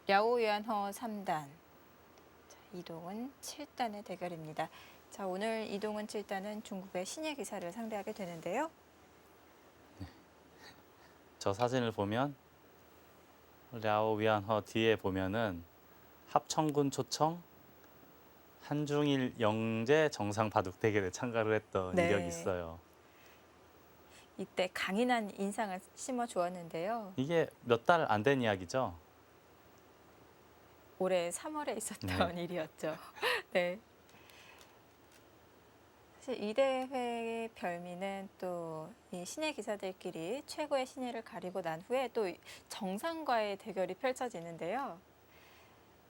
랴오유안허 3단, 이동은 7단의 대결입니다. 자, 오늘 이동은 7단은 중국의 신예 기사를 상대하게 되는데요. 저 사진을 보면 랴오위안허 뒤에 보면은 합천군 초청 한중일 영제 정상 바둑 대결에 참가를 했던 이력이 네. 있어요. 이때 강인한 인상을 심어 주었는데요. 이게 몇 달 안 된 이야기죠. 올해 3월에 있었던 일이었죠. 네. 사실 이 대회의 별미는 또 이 신예 기사들끼리 최고의 신예를 가리고 난 후에 또 정상과의 대결이 펼쳐지는데요.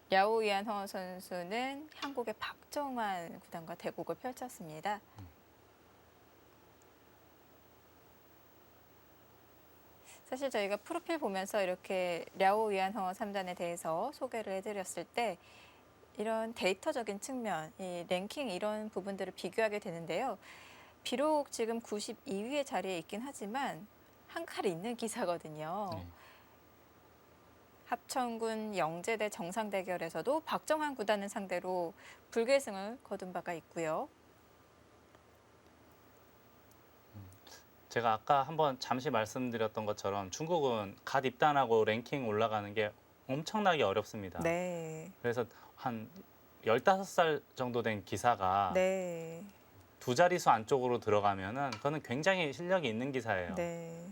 랴오위안허 선수는 한국의 박정환 구단과 대국을 펼쳤습니다. 사실 저희가 프로필 보면서 이렇게 랴오위안허 3단에 대해서 소개를 해드렸을 때 이런 데이터적인 측면, 이 랭킹 이런 부분들을 비교하게 되는데요. 비록 지금 92위의 자리에 있긴 하지만 한 칼 있는 기사거든요. 네. 합천군 영제대 정상 대결에서도 박정환 구단을 상대로 불계승을 거둔 바가 있고요. 제가 아까 한번 잠시 말씀드렸던 것처럼 중국은 갓 입단하고 랭킹 올라가는 게 엄청나게 어렵습니다. 네. 그래서 한 15살 정도 된 기사가 네. 두 자릿수 안쪽으로 들어가면은 그거는 굉장히 실력이 있는 기사예요. 네.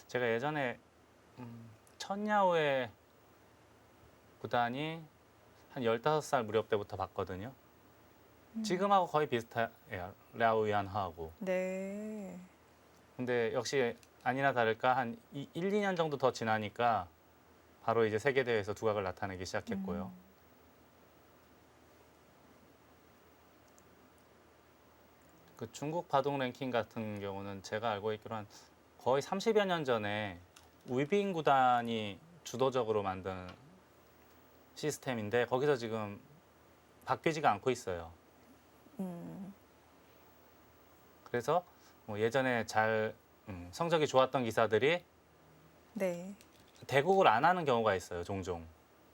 제가 예전에 천야오의 구단이 한 15살 무렵 때부터 봤거든요. 지금하고 거의 비슷해요. 랴오위안허하고. 네. 근데 역시 아니나 다를까 한 1, 2년 정도 더 지나니까 바로 이제 세계대회에서 두각을 나타내기 시작했고요. 그 중국 바둑 랭킹 같은 경우는 제가 알고 있기로 한 거의 30여 년 전에 우이빙 구단이 주도적으로 만든 시스템인데 거기서 지금 바뀌지가 않고 있어요. 그래서 뭐 예전에 잘 성적이 좋았던 기사들이 네. 대국을 안 하는 경우가 있어요, 종종.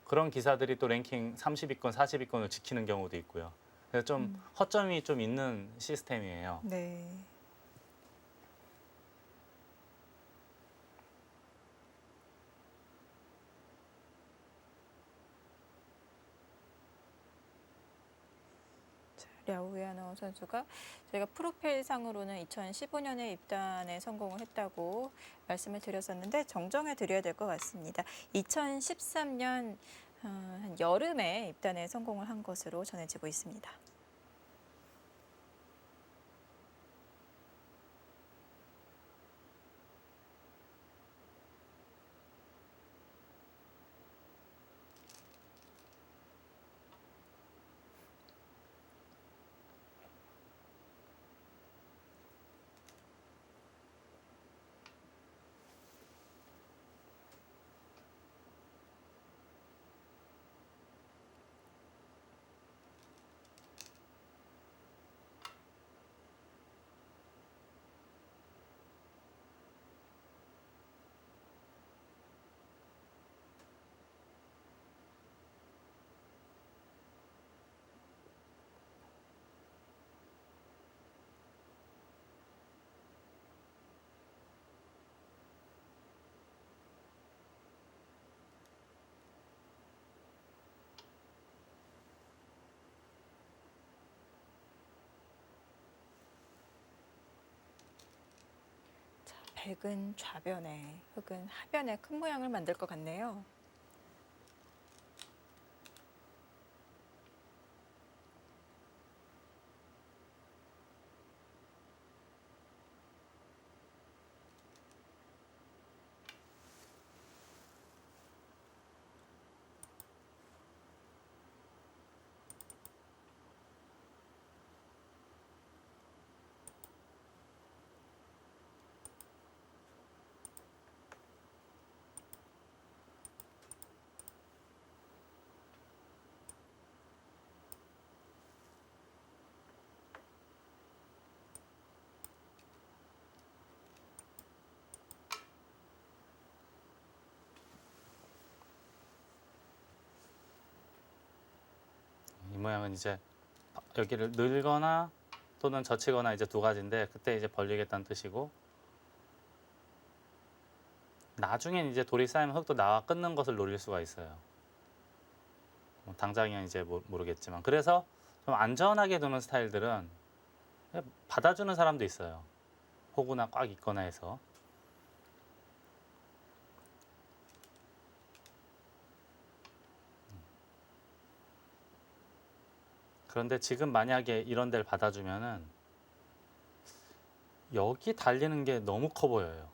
그런 기사들이 또 랭킹 30위권, 40위권을 지키는 경우도 있고요. 그래서 좀 허점이 좀 있는 시스템이에요. 네. 랴오위안허 선수가 저희가 프로필상으로는 2015년에 입단에 성공을 했다고 말씀을 드렸었는데 정정해 드려야 될 것 같습니다. 2013년 한 여름에 입단에 성공을 한 것으로 전해지고 있습니다. 백은 좌변에, 흑은 하변에 큰 모양을 만들 것 같네요. 모양은 이제 여기를 늘거나 또는 젖히거나 이제 두 가지인데 그때 이제 벌리겠다는 뜻이고 나중엔 이제 돌이 쌓이면 흙도 나와 끊는 것을 노릴 수가 있어요. 당장은 이제 모르겠지만 그래서 좀 안전하게 두는 스타일들은 그냥 받아주는 사람도 있어요. 호구나 꽉 있거나 해서. 그런데 지금 만약에 이런 데를 받아주면은 여기 달리는 게 너무 커 보여요.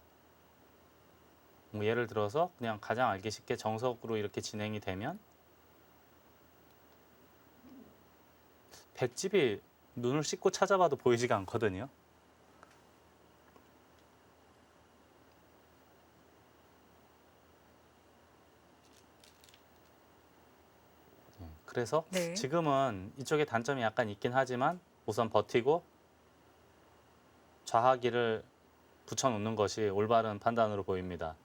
뭐 예를 들어서 그냥 가장 알기 쉽게 정석으로 이렇게 진행이 되면 백집이 눈을 씻고 찾아봐도 보이지가 않거든요. 그래서 네. 지금은 이쪽에 단점이 약간 있긴 하지만 우선 버티고 좌하기를 붙여놓는 것이 올바른 판단으로 보입니다.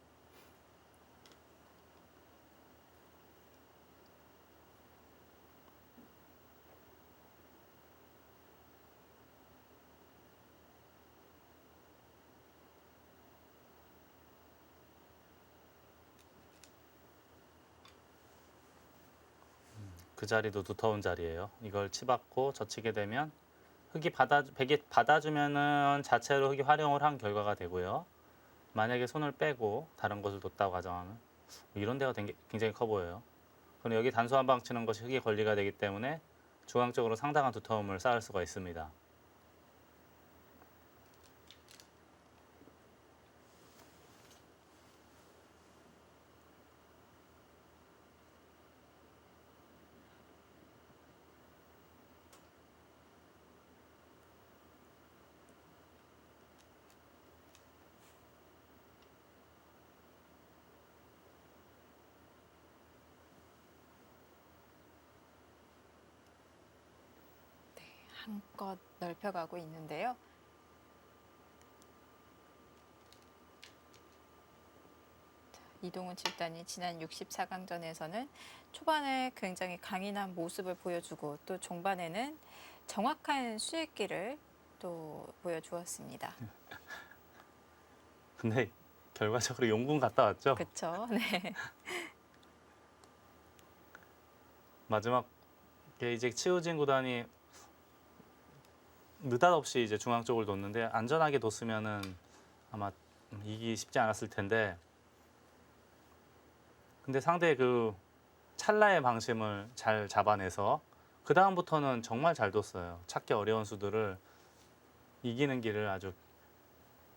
그 자리도 두터운 자리예요. 이걸 치받고 젖히게 되면 백이 받아주면은 자체로 흙이 활용을 한 결과가 되고요. 만약에 손을 빼고 다른 것을 뒀다고 가정하면 이런 데가 굉장히 커 보여요. 그럼 여기 단수 한 방 치는 것이 흙의 권리가 되기 때문에 중앙적으로 상당한 두터움을 쌓을 수가 있습니다. 한껏 넓혀가고 있는데요. 이동훈 집단이 지난 64강전에서는 초반에 굉장히 강인한 모습을 보여주고 또 종반에는 정확한 수익기를 또 보여주었습니다. 근데 결과적으로 용군 갔다 왔죠. 그렇죠. 네. 마지막에 이제 치우진 구단이 느닷없이 이제 중앙 쪽을 뒀는데 안전하게 뒀으면은 아마 이기기 쉽지 않았을 텐데 근데 상대의 그 찰나의 방심을 잘 잡아내서 그 다음부터는 정말 잘 뒀어요. 찾기 어려운 수들을 이기는 길을 아주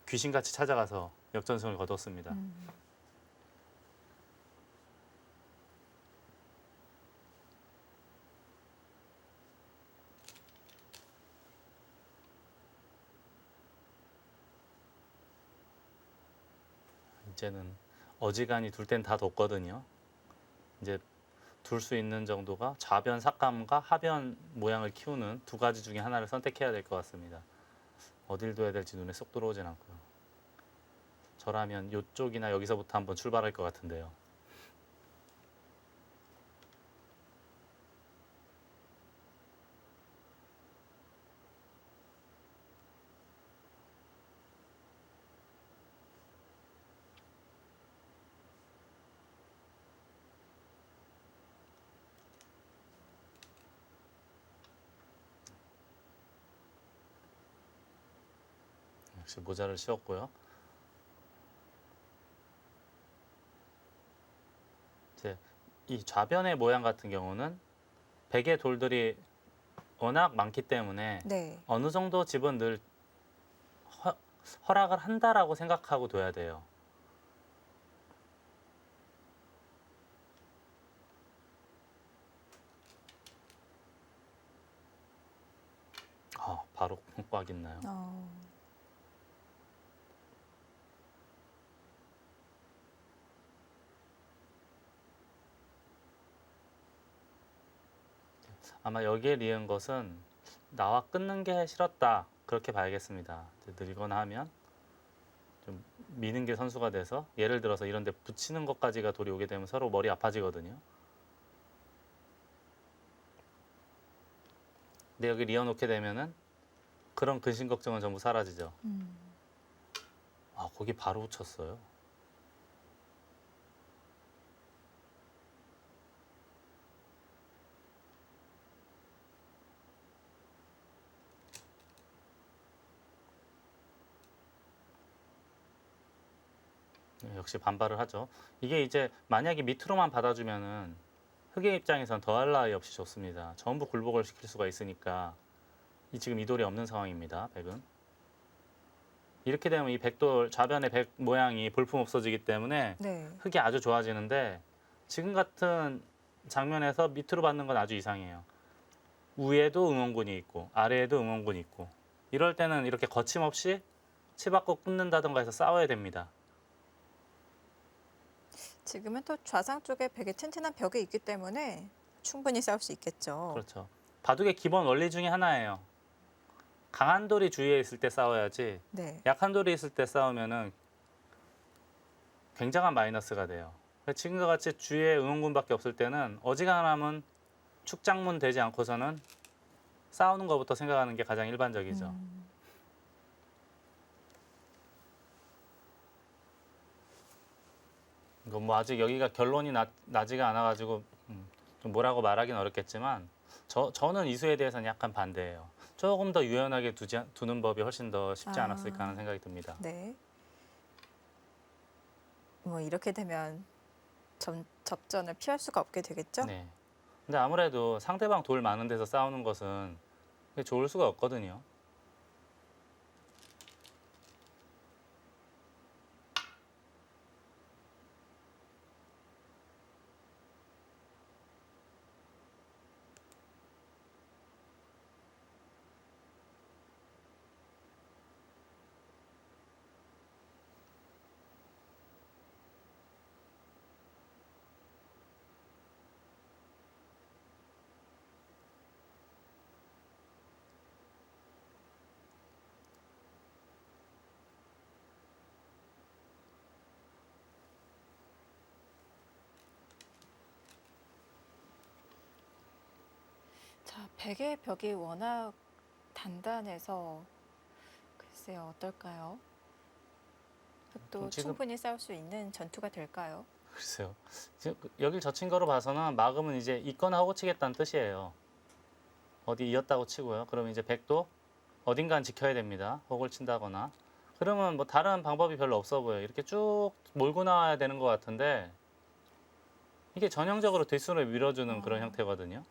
귀신같이 찾아가서 역전승을 거뒀습니다. 이제는 어지간히 둘 땐 다 뒀거든요. 이제 둘 수 있는 정도가 좌변 삭감과 하변 모양을 키우는 두 가지 중에 하나를 선택해야 될 것 같습니다. 어딜 둬야 될지 눈에 쏙 들어오진 않고요. 저라면 이쪽이나 여기서부터 한번 출발할 것 같은데요. 역시 모자를 씌웠고요. 이제 이 좌변의 모양 같은 경우는 백의 돌들이 워낙 많기 때문에 네. 어느 정도 집은 늘 허락을 한다라고 생각하고 둬야 돼요. 바로 꽉 있나요? 아마 여기에 리은 것은 나와 끊는 게 싫었다 그렇게 봐야겠습니다. 늘거나 하면 좀 미는 게 선수가 돼서 예를 들어서 이런 데 붙이는 것까지가 돌이 오게 되면 서로 머리 아파지거든요. 근데 여기 이어놓게 되면은 그런 근심 걱정은 전부 사라지죠. 아, 거기 바로 붙였어요. 네, 역시 반발을 하죠. 이게 이제 만약에 밑으로만 받아주면은 흑의 입장에선 더할 나위 없이 좋습니다. 전부 굴복을 시킬 수가 있으니까 지금 이 돌이 없는 상황입니다. 백은. 이렇게 되면 이 백돌 좌변의 백 모양이 볼품 없어지기 때문에 네. 흑이 아주 좋아지는데 지금 같은 장면에서 밑으로 받는 건 아주 이상해요. 위에도 응원군이 있고 아래에도 응원군이 있고 이럴 때는 이렇게 거침없이 치받고 끊는다던가 해서 싸워야 됩니다. 지금은 또 좌상 쪽에 백에 튼튼한 벽이 있기 때문에 충분히 싸울 수 있겠죠. 그렇죠. 바둑의 기본 원리 중에 하나예요. 강한 돌이 주위에 있을 때 싸워야지 네. 약한 돌이 있을 때 싸우면은 굉장한 마이너스가 돼요. 지금과 같이 주위에 응원군밖에 없을 때는 어지간하면 축장문 되지 않고서는 싸우는 것부터 생각하는 게 가장 일반적이죠. 이거 뭐 아직 여기가 결론이 나지가 않아가지고 좀 뭐라고 말하기는 어렵겠지만 저는 이수에 대해서는 약간 반대예요. 조금 더 유연하게 두는 법이 훨씬 더 쉽지 않았을까 하는 생각이 듭니다. 네. 뭐 이렇게 되면 접전을 피할 수가 없게 되겠죠? 네. 근데 아무래도 상대방 돌 많은 데서 싸우는 것은 그게 좋을 수가 없거든요. 자, 백의 벽이 워낙 단단해서 글쎄요, 어떨까요? 또 지금- 충분히 싸울 수 있는 전투가 될까요? 글쎄요. 지금 여길 젖힌 거로 봐서는 막으면 이제 있거나 하고 치겠다는 뜻이에요. 어디 이었다고 치고요. 그러면 이제 백도 어딘간 지켜야 됩니다. 혹을 친다거나. 그러면 뭐 다른 방법이 별로 없어 보여요. 이렇게 쭉 몰고 나와야 되는 것 같은데 이게 전형적으로 뒷수를 밀어주는 그런 형태거든요.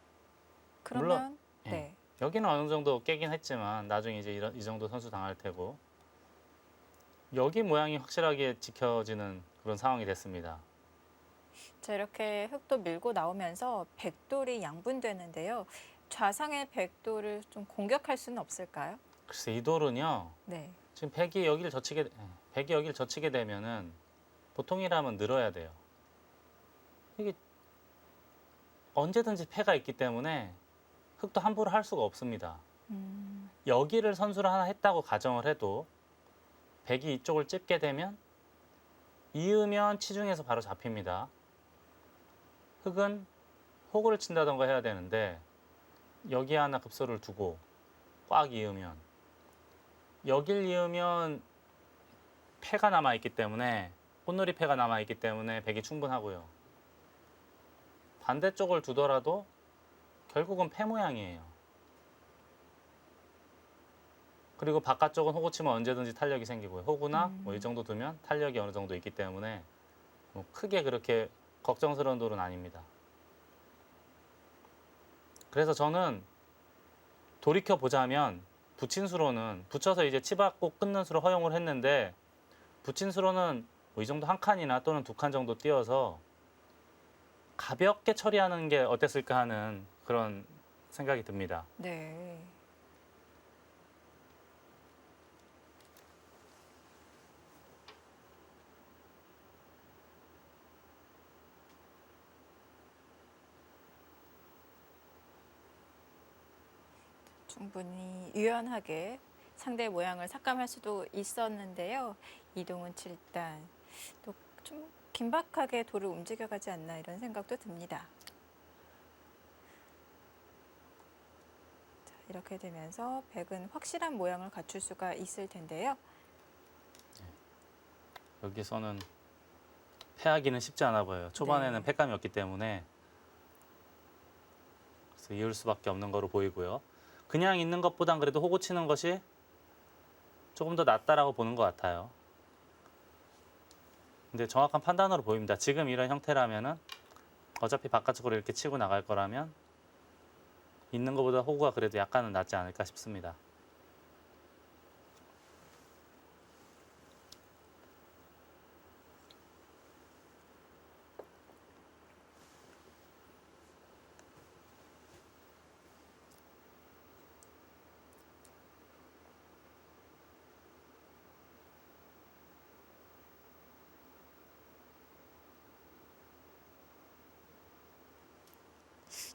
그러면 예. 네. 여기는 어느 정도 깨긴 했지만 나중에 이제 이 정도 선수 당할 테고 여기 모양이 확실하게 지켜지는 그런 상황이 됐습니다. 자, 이렇게 흑도 밀고 나오면서 백돌이 양분되는데요. 좌상의 백돌을 좀 공격할 수는 없을까요? 글쎄 이 돌은요. 네. 지금 백이 여기를 젖히게 되면은 보통이라면 늘어야 돼요. 이게 언제든지 패가 있기 때문에 흑도 함부로 할 수가 없습니다. 여기를 선수를 하나 했다고 가정을 해도 백이 이쪽을 찝게 되면 이으면 치중해서 바로 잡힙니다. 흑은 호구를 친다던가 해야 되는데 여기 하나 급소를 두고 꽉 이으면 여길 이으면 패가 남아있기 때문에 꽃놀이 패가 남아있기 때문에 백이 충분하고요. 반대쪽을 두더라도 결국은 패 모양이에요. 그리고 바깥쪽은 호구 치면 언제든지 탄력이 생기고요. 호구나 뭐 이 정도 두면 탄력이 어느 정도 있기 때문에 뭐 크게 그렇게 걱정스러운 돌은 아닙니다. 그래서 저는 돌이켜 보자면 붙인 수로는 붙여서 이제 치받고 끊는 수로 허용을 했는데 붙인 수로는 뭐 이 정도 한 칸이나 또는 두 칸 정도 띄어서 가볍게 처리하는 게 어땠을까 하는 그런 생각이 듭니다. 네. 충분히 유연하게 상대 모양을 삭감할 수도 있었는데요. 이동훈 7단 또 좀 긴박하게 돌을 움직여가지 않나 이런 생각도 듭니다. 자, 이렇게 되면서 백은 확실한 모양을 갖출 수가 있을 텐데요. 여기서는 패하기는 쉽지 않아 보여요. 초반에는 네. 패감이 없기 때문에 그래서 이을 수밖에 없는 거로 보이고요. 그냥 있는 것보단 그래도 호구 치는 것이 조금 더 낫다라고 보는 것 같아요. 근데 정확한 판단으로 보입니다. 지금 이런 형태라면은 어차피 바깥쪽으로 이렇게 치고 나갈 거라면 있는 것보다 호구가 그래도 약간은 낫지 않을까 싶습니다.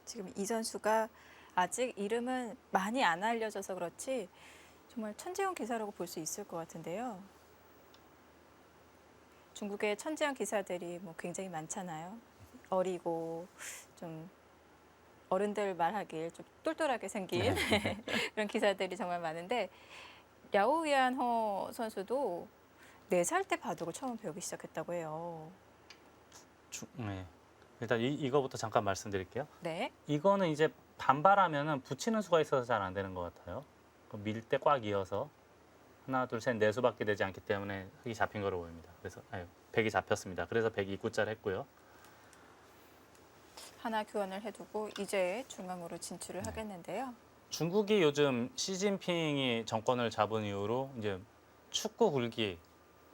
지금 이 선수가 아직 이름은 많이 안 알려져서 그렇지 정말 천재형 기사라고 볼 수 있을 것 같은데요. 중국의 천재형 기사들이 뭐 굉장히 많잖아요. 어리고 좀 어른들 말하길 좀 똘똘하게 생긴 그런 기사들이 정말 많은데 랴오위안허 선수도 4살 때 바둑을 처음 배우기 시작했다고 해요. 네. 일단 이거부터 잠깐 말씀드릴게요. 네. 이거는 이제 반발하면은 붙이는 수가 있어서 잘 안 되는 것 같아요. 밀 때 꽉 이어서 하나, 둘, 셋, 네 수밖에 되지 않기 때문에 흙이 잡힌 거로 보입니다. 그래서 백이 잡혔습니다. 그래서 백이 입구자를 했고요. 하나 교환을 해두고 이제 중앙으로 진출을 하겠는데요. 중국이 요즘 시진핑이 정권을 잡은 이후로 이제 축구 굴기,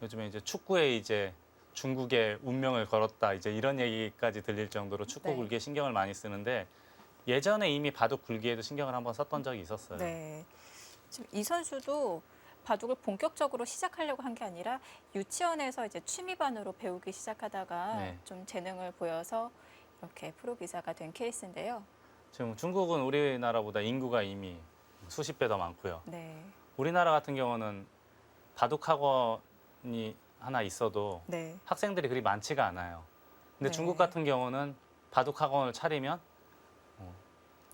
요즘에 이제 축구에 이제 중국의 운명을 걸었다, 이제 이런 얘기까지 들릴 정도로 축구 네. 굴기에 신경을 많이 쓰는데 예전에 이미 바둑 굴기에도 신경을 한번 썼던 적이 있었어요. 네. 지금 이 선수도 바둑을 본격적으로 시작하려고 한 게 아니라 유치원에서 이제 취미반으로 배우기 시작하다가 네. 좀 재능을 보여서 이렇게 프로 기사가 된 케이스인데요. 지금 중국은 우리나라보다 인구가 이미 수십 배 더 많고요. 네. 우리나라 같은 경우는 바둑 학원이 하나 있어도 네. 학생들이 그리 많지가 않아요. 근데 네. 중국 같은 경우는 바둑 학원을 차리면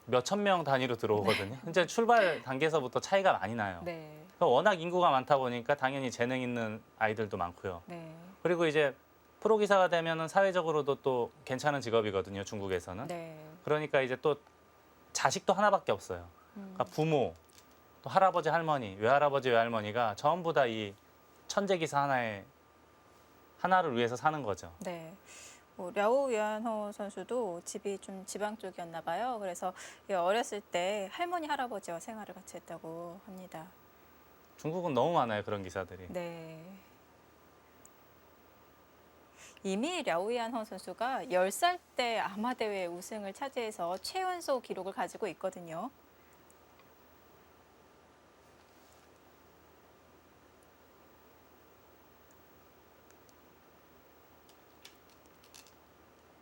몇천 명 단위로 들어오거든요. 현재 출발 단계에서부터 차이가 많이 나요. 네. 워낙 인구가 많다 보니까 당연히 재능 있는 아이들도 많고요. 네. 그리고 이제 프로 기사가 되면은 사회적으로도 또 괜찮은 직업이거든요, 중국에서는. 네. 그러니까 이제 또 자식도 하나밖에 없어요. 그러니까 부모, 또 할아버지, 할머니, 외할아버지, 외할머니가 전부 다 이 천재 기사 하나를 위해서 사는 거죠. 네. 뭐 랴오위안허 선수도 집이 좀 지방 쪽이었나 봐요. 그래서 어렸을 때 할머니, 할아버지와 생활을 같이 했다고 합니다. 중국은 너무 많아요, 그런 기사들이. 네. 이미 랴오위안허 선수가 10살 때 아마대회 우승을 차지해서 최연소 기록을 가지고 있거든요.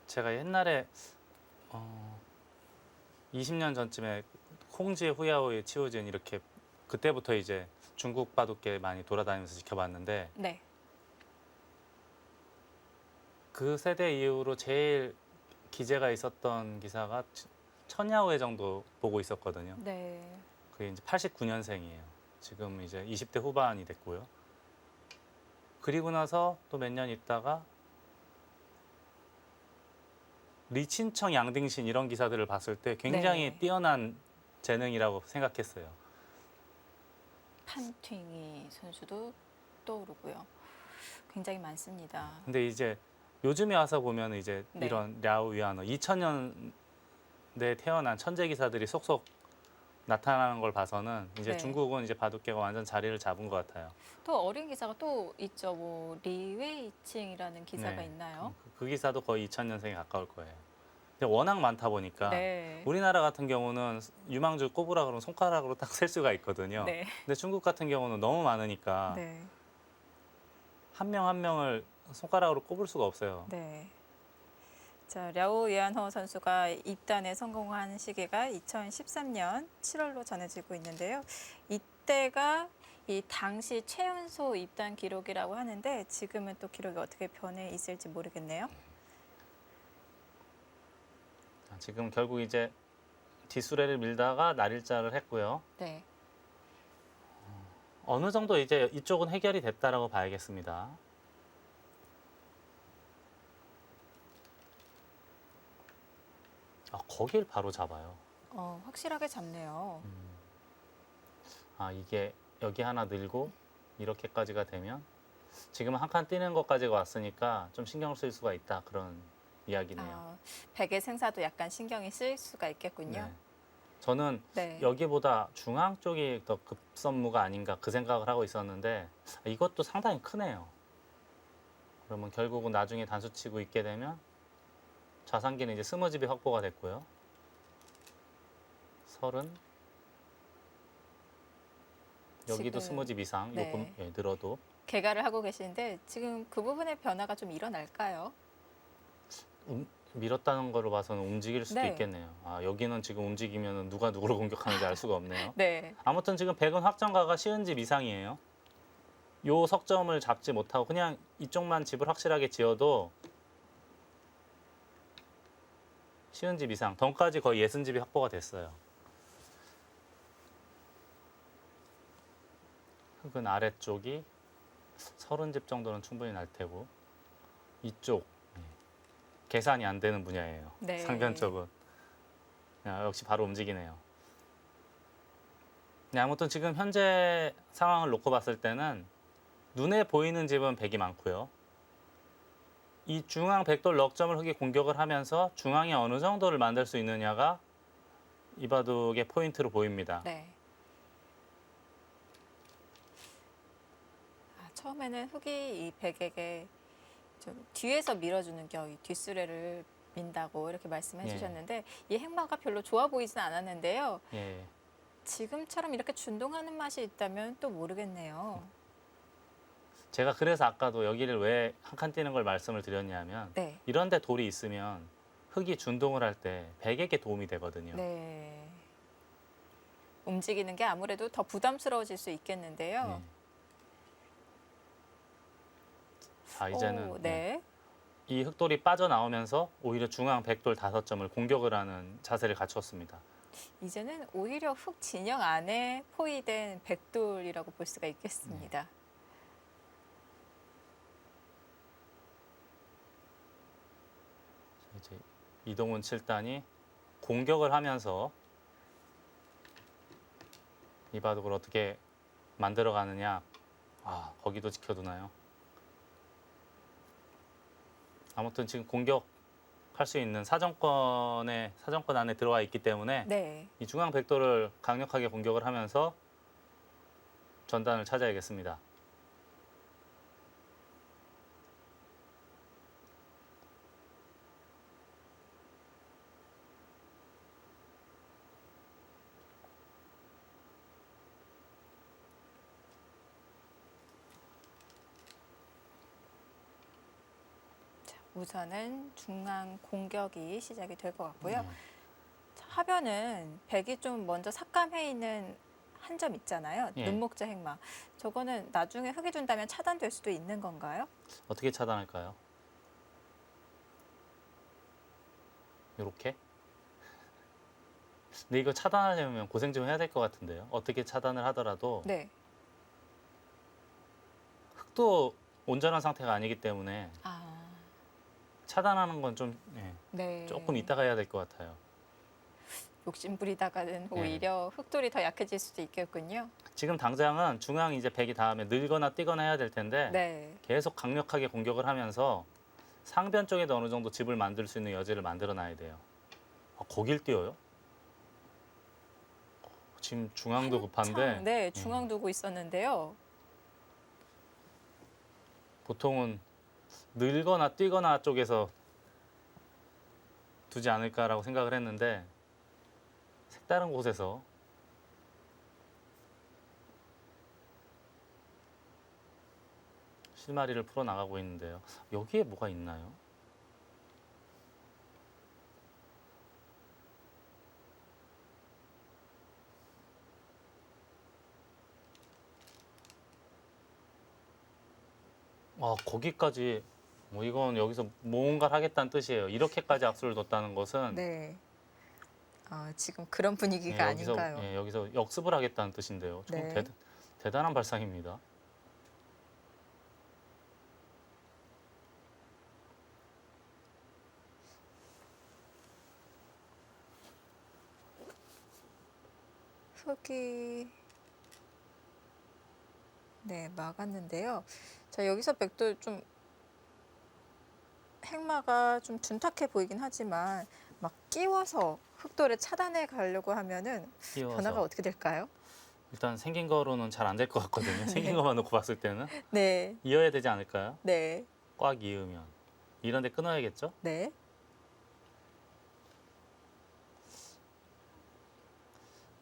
제가 옛날에 20년 전쯤에 홍지의 후야오의 치우진 이렇게 그때부터 이제 중국 바둑계 많이 돌아다니면서 지켜봤는데 네. 그 세대 이후로 제일 기재가 있었던 기사가 천야오회 정도 보고 있었거든요. 네. 그게 이제 89년생이에요. 지금 이제 20대 후반이 됐고요. 그리고 나서 또 몇 년 있다가 리친청, 양딩신 이런 기사들을 봤을 때 굉장히 네. 뛰어난 재능이라고 생각했어요. 판팅이 선수도 떠오르고요. 굉장히 많습니다. 근데 이제 요즘에 와서 보면 이제 네. 이런 랴오 위안어 2000년대에 태어난 천재 기사들이 속속 나타나는 걸 봐서는 이제 네. 중국은 이제 바둑계가 완전 자리를 잡은 것 같아요. 또 어린 기사가 또 있죠. 뭐 리웨이칭이라는 기사가 네. 있나요? 그 기사도 거의 2000년생에 가까울 거예요. 근데 워낙 많다 보니까 네. 우리나라 같은 경우는 유망주 꼽으라 그러면 손가락으로 딱 셀 수가 있거든요. 네. 근데 중국 같은 경우는 너무 많으니까 네. 한 명 한 명을 손가락으로 꼽을 수가 없어요. 네. 자, 랴오위안허 선수가 입단에 성공한 시기가 2013년 7월로 전해지고 있는데요. 이때가 이 당시 최연소 입단 기록이라고 하는데 지금은 또 기록이 어떻게 변해 있을지 모르겠네요. 지금 결국 이제 뒷수레를 밀다가 날일자를 했고요. 네. 어느 정도 이제 이쪽은 해결이 됐다라고 봐야겠습니다. 거길 바로 잡아요. 확실하게 잡네요. 이게 여기 하나 늘고 이렇게까지가 되면 지금은 한 칸 뛰는 것까지가 왔으니까 좀 신경 쓸 수가 있다 그런 이야기네요. 백의 생사도 약간 신경이 쓰일 수가 있겠군요. 네. 저는 네. 여기보다 중앙 쪽이 더 급선무가 아닌가 그 생각을 하고 있었는데 이것도 상당히 크네요. 그러면 결국은 나중에 단수 치고 있게 되면 좌상기는 이제 스무집이 확보가 됐고요. 30 여기도 지금, 스무집 이상 네. 요금 늘어도 개가를 하고 계시는데 지금 그 부분의 변화가 좀 일어날까요? 밀었다는 거로 봐서는 움직일 수도 네. 있겠네요. 여기는 지금 움직이면 누가 누구를 공격하는지 알 수가 없네요. 네. 아무튼 지금 백은 확정가가 쉬운 집 이상이에요. 요 석점을 잡지 못하고 그냥 이쪽만 집을 확실하게 지어도 쉬운 집 이상, 덩까지 거의 60집이 확보가 됐어요. 흙은 아래쪽이 30집 정도는 충분히 날 테고 이쪽 계산이 안 되는 분야예요. 네. 상변 쪽은 역시 바로 움직이네요. 네, 아무튼 지금 현재 상황을 놓고 봤을 때는 눈에 보이는 집은 백이 많고요. 이 중앙 백돌 넉점을 흙이 공격을 하면서 중앙에 어느 정도를 만들 수 있느냐가 이 바둑의 포인트로 보입니다. 네. 처음에는 흙이 이 백에게 좀 뒤에서 밀어주는 겨, 이 뒷수레를 민다고 이렇게 말씀해 예. 주셨는데 이 행마가 별로 좋아 보이진 않았는데요. 예. 지금처럼 이렇게 준동하는 맛이 있다면 또 모르겠네요. 제가 그래서 아까도 여기를 왜 한 칸 뛰는 걸 말씀을 드렸냐면 네. 이런 데 돌이 있으면 흙이 준동을 할 때 백에게 도움이 되거든요. 네. 움직이는 게 아무래도 더 부담스러워질 수 있겠는데요. 자, 이제는 네. 이 흙돌이 빠져나오면서 오히려 중앙 백돌 5점을 공격을 하는 자세를 갖췄습니다. 이제는 오히려 흙 진영 안에 포위된 백돌이라고 볼 수가 있겠습니다. 이제 이동훈 7단이 공격을 하면서 이 바둑을 어떻게 만들어 가느냐. 거기도 지켜두나요? 아무튼 지금 공격할 수 있는 사정권 안에 들어와 있기 때문에 네. 이 중앙 백돌을 강력하게 공격을 하면서 전단을 찾아야겠습니다. 우선은 중앙 공격이 시작이 될 것 같고요. 하변은 백이 좀 먼저 삭감해 있는 한 점 있잖아요. 예. 눈목자 행마. 저거는 나중에 흙이 준다면 차단될 수도 있는 건가요? 어떻게 차단할까요? 이렇게? 근데 이거 차단하려면 고생 좀 해야 될 것 같은데요. 어떻게 차단을 하더라도 네. 흙도 온전한 상태가 아니기 때문에 차단하는 건 좀 네. 조금 이따가 해야 될 것 같아요. 욕심 부리다가는 오히려 흙돌이 더 약해질 수도 있겠군요. 지금 당장은 중앙 이제 백이 다음에 늘거나 뛰거나 해야 될 텐데 네. 계속 강력하게 공격을 하면서 상변 쪽에도 어느 정도 집을 만들 수 있는 여지를 만들어 놔야 돼요. 거길 뛰어요? 지금 중앙도 급한데 네, 중앙 두고 있었는데요. 보통은 늘거나 뛰거나 쪽에서 두지 않을까라고 생각을 했는데 색다른 곳에서 실마리를 풀어 나가고 있는데요. 여기에 뭐가 있나요? 거기까지 이건 여기서 뭔가를 하겠다는 뜻이에요. 이렇게까지 악수를 뒀다는 것은 네. 지금 그런 분위기가 아닌가요? 여기서 역습을 하겠다는 뜻인데요. 좀 네. 대단한 발상입니다. 흙이 막았는데요. 자, 여기서 백도 좀 행마가 좀 둔탁해 보이긴 하지만 막 끼워서 흑돌을 차단해 가려고 하면은 변화가 끼워서 어떻게 될까요? 일단 생긴 거로는 잘 안 될 것 같거든요. 생긴 네. 것만 놓고 봤을 때는 네, 이어야 되지 않을까요? 네, 꽉 이으면 이런 데 끊어야겠죠? 네,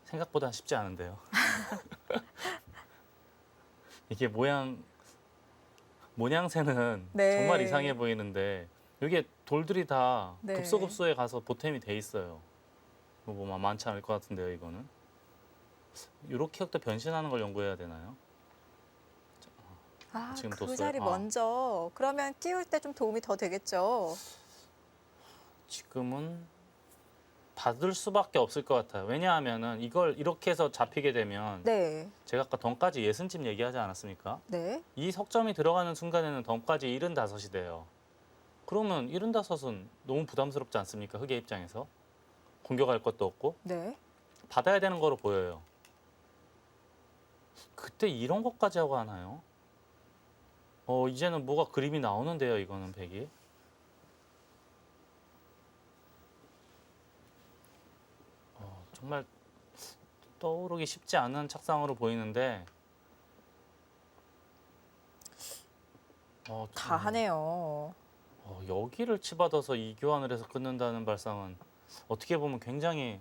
생각보다 쉽지 않은데요. 이게 모양새는 정말 네. 이상해 보이는데 여기에 돌들이 다 네. 급소급소에 가서 보탬이 돼 있어요. 뭐 많지 않을 것 같은데요, 이거는. 이렇게 흙도 변신하는 걸 연구해야 되나요? 지금 그 뒀어요? 자리 먼저 그러면 끼울 때 좀 도움이 더 되겠죠. 지금은 받을 수밖에 없을 것 같아요. 왜냐하면은 이걸 이렇게 해서 잡히게 되면 네, 제가 아까 덩까지 60집 얘기하지 않았습니까? 네, 이 석점이 들어가는 순간에는 덩까지 75이 돼요. 그러면 75은 너무 부담스럽지 않습니까? 흑의 입장에서. 공격할 것도 없고 네. 받아야 되는 거로 보여요. 그때 이런 것까지 하고 하나요? 이제는 뭐가 그림이 나오는데요, 이거는 백이. 정말 떠오르기 쉽지 않은 착상으로 보이는데 다 하네요. 여기를 치받아서 이 교환을 해서 끊는다는 발상은 어떻게 보면 굉장히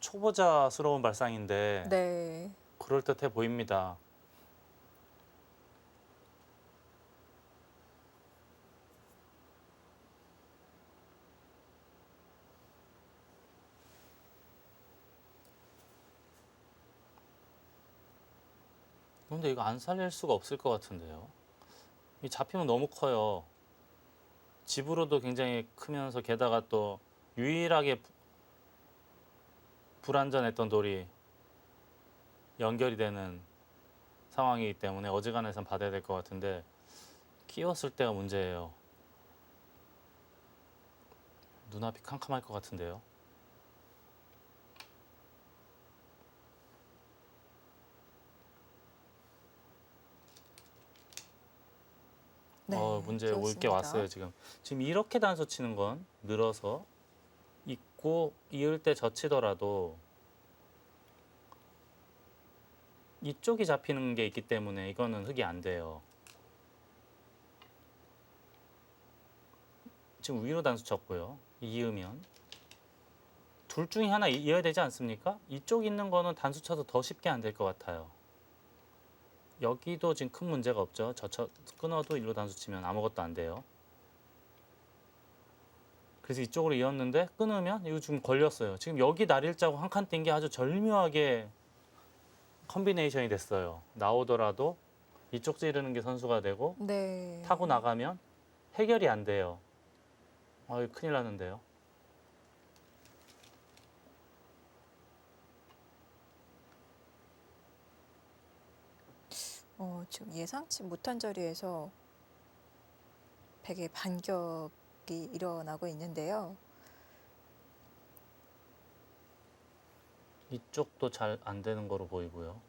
초보자스러운 발상인데 네. 그럴듯해 보입니다. 근데 이거 안 살릴 수가 없을 것 같은데요. 이 잡히면 너무 커요. 집으로도 굉장히 크면서 게다가 또 유일하게 불안전했던 돌이 연결이 되는 상황이기 때문에 어지간해선 받아야 될 것 같은데 끼웠을 때가 문제예요. 눈앞이 캄캄할 것 같은데요. 네, 문제 올 게 끼웠습니다. 왔어요, 지금. 지금 이렇게 단수 치는 건 늘어서 있고 이을 때 젖히더라도 이쪽이 잡히는 게 있기 때문에 이거는 흙이 안 돼요. 지금 위로 단수 쳤고요. 이으면 둘 중에 하나 이어야 되지 않습니까? 이쪽 있는 거는 단수 쳐도 더 쉽게 안 될 것 같아요. 여기도 지금 큰 문제가 없죠. 끊어도 일로 단수 치면 아무것도 안 돼요. 그래서 이쪽으로 이었는데 끊으면 이거 지금 걸렸어요. 지금 여기 날일자고 한 칸 뛴 게 아주 절묘하게 컨비네이션이 됐어요. 나오더라도 이쪽 찌르는 게 선수가 되고 네. 타고 나가면 해결이 안 돼요. 이거 큰일 났는데요. 지금 예상치 못한 자리에서 백의 반격이 일어나고 있는데요. 이쪽도 잘 안 되는 거로 보이고요.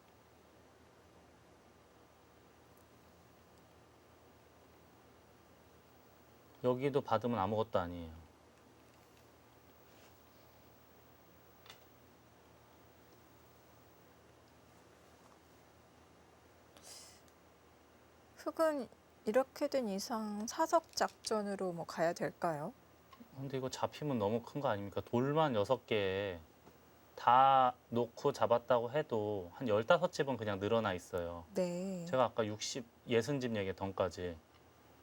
여기도 받으면 아무것도 아니에요. 흑은 이렇게 된 이상 사석 작전으로 뭐 가야 될까요? 근데 이거 잡히면 너무 큰 거 아닙니까? 돌만 6개에 다 놓고 잡았다고 해도 한 15집은 그냥 늘어나 있어요. 네. 제가 아까 60집 얘기했던까지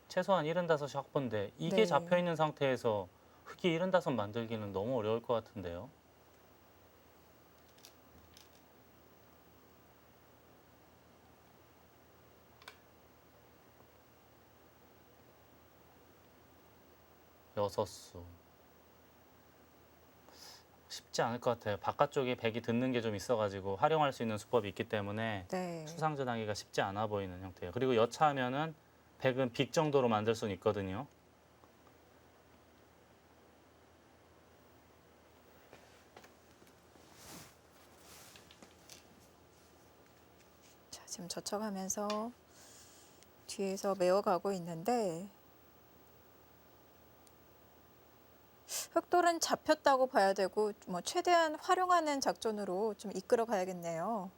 최소한 75이 확보인데 이게 네. 잡혀있는 상태에서 흙이 75 만들기는 너무 어려울 것 같은데요. 여섯 수 쉽지 않을 것 같아요. 바깥쪽에 백이 듣는 게 좀 있어가지고 활용할 수 있는 수법이 있기 때문에 네. 수상전하기가 쉽지 않아 보이는 형태예요. 그리고 여차하면은 백은 빅 정도로 만들 수는 있거든요. 자, 지금 젖혀가면서 뒤에서 메어가고 있는데 흑돌은 잡혔다고 봐야 되고 뭐 최대한 활용하는 작전으로 좀 이끌어 가야겠네요.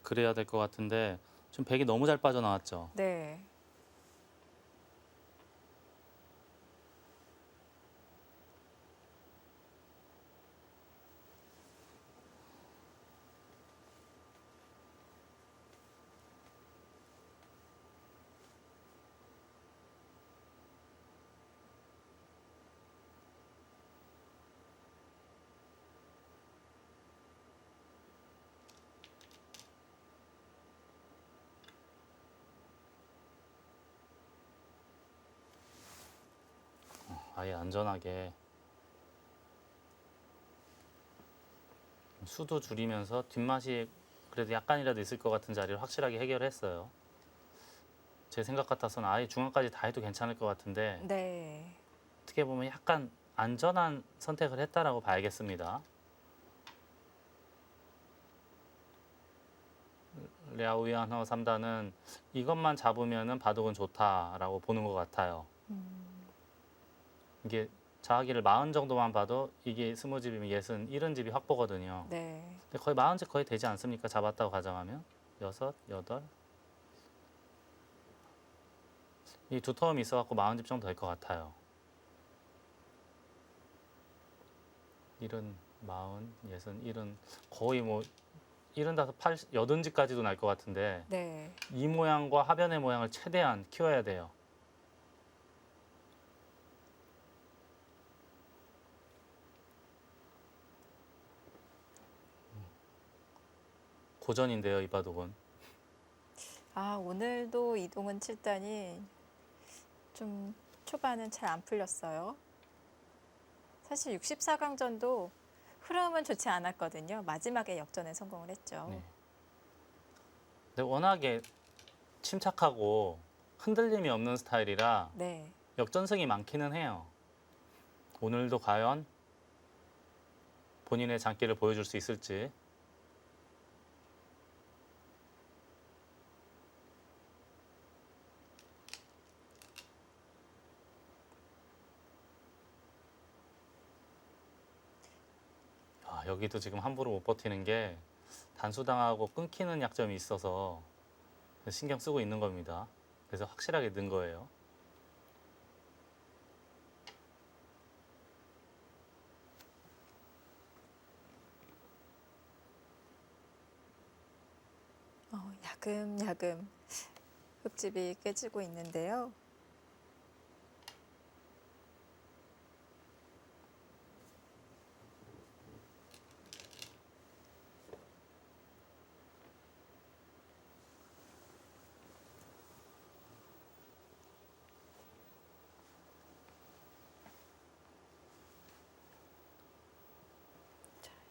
그래야 될 것 같은데 지금 백이 너무 잘 빠져나왔죠. 네. 아예 안전하게 수도 줄이면서 뒷맛이 그래도 약간이라도 있을 것 같은 자리를 확실하게 해결했어요. 제 생각 같아서는 아예 중앙까지 다 해도 괜찮을 것 같은데 네. 어떻게 보면 약간 안전한 선택을 했다라고 봐야겠습니다. 랴오이안허 3단은 이것만 잡으면은 바둑은 좋다라고 보는 것 같아요. 이게 자아기를 40 정도만 봐도 이게 20집이면 61집이 확보거든요. 네. 근데 거의 40집 거의 되지 않습니까? 잡았다고 가정하면 6, 8 이 두 텀이 있어갖고 40집 정도 될 것 같아요. 70, 40, 60, 거의 뭐 75, 80, 80집까지도 날 것 같은데 네. 이 모양과 하변의 모양을 최대한 키워야 돼요. 고전인데요, 이 바둑은. 아, 오늘도 이동은 7단이 좀 초반은 잘 안 풀렸어요. 사실 64강전도 흐름은 좋지 않았거든요. 마지막에 역전에 성공을 했죠. 네. 근데 워낙에 침착하고 흔들림이 없는 스타일이라 네. 역전승이 많기는 해요. 오늘도 과연 본인의 장기를 보여줄 수 있을지. 여기도 지금 함부로 못 버티는 게 단수당하고 끊기는 약점이 있어서 신경 쓰고 있는 겁니다. 그래서 확실하게 는 거예요. 야금야금 흙집이 깨지고 있는데요.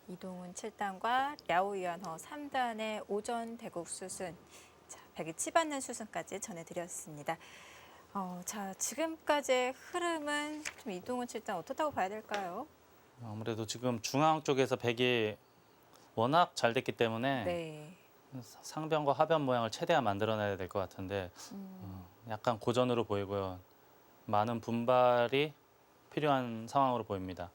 이동훈 7단과 랴오이안허 3단의 오전 대국 수순, 자, 백이 치받는 수순까지 전해드렸습니다. 자, 지금까지의 흐름은 좀 이동훈 7단 어떻다고 봐야 될까요? 아무래도 지금 중앙 쪽에서 백이 워낙 잘 됐기 때문에 네. 상변과 하변 모양을 최대한 만들어내야 될 것 같은데 약간 고전으로 보이고요. 많은 분발이 필요한 상황으로 보입니다.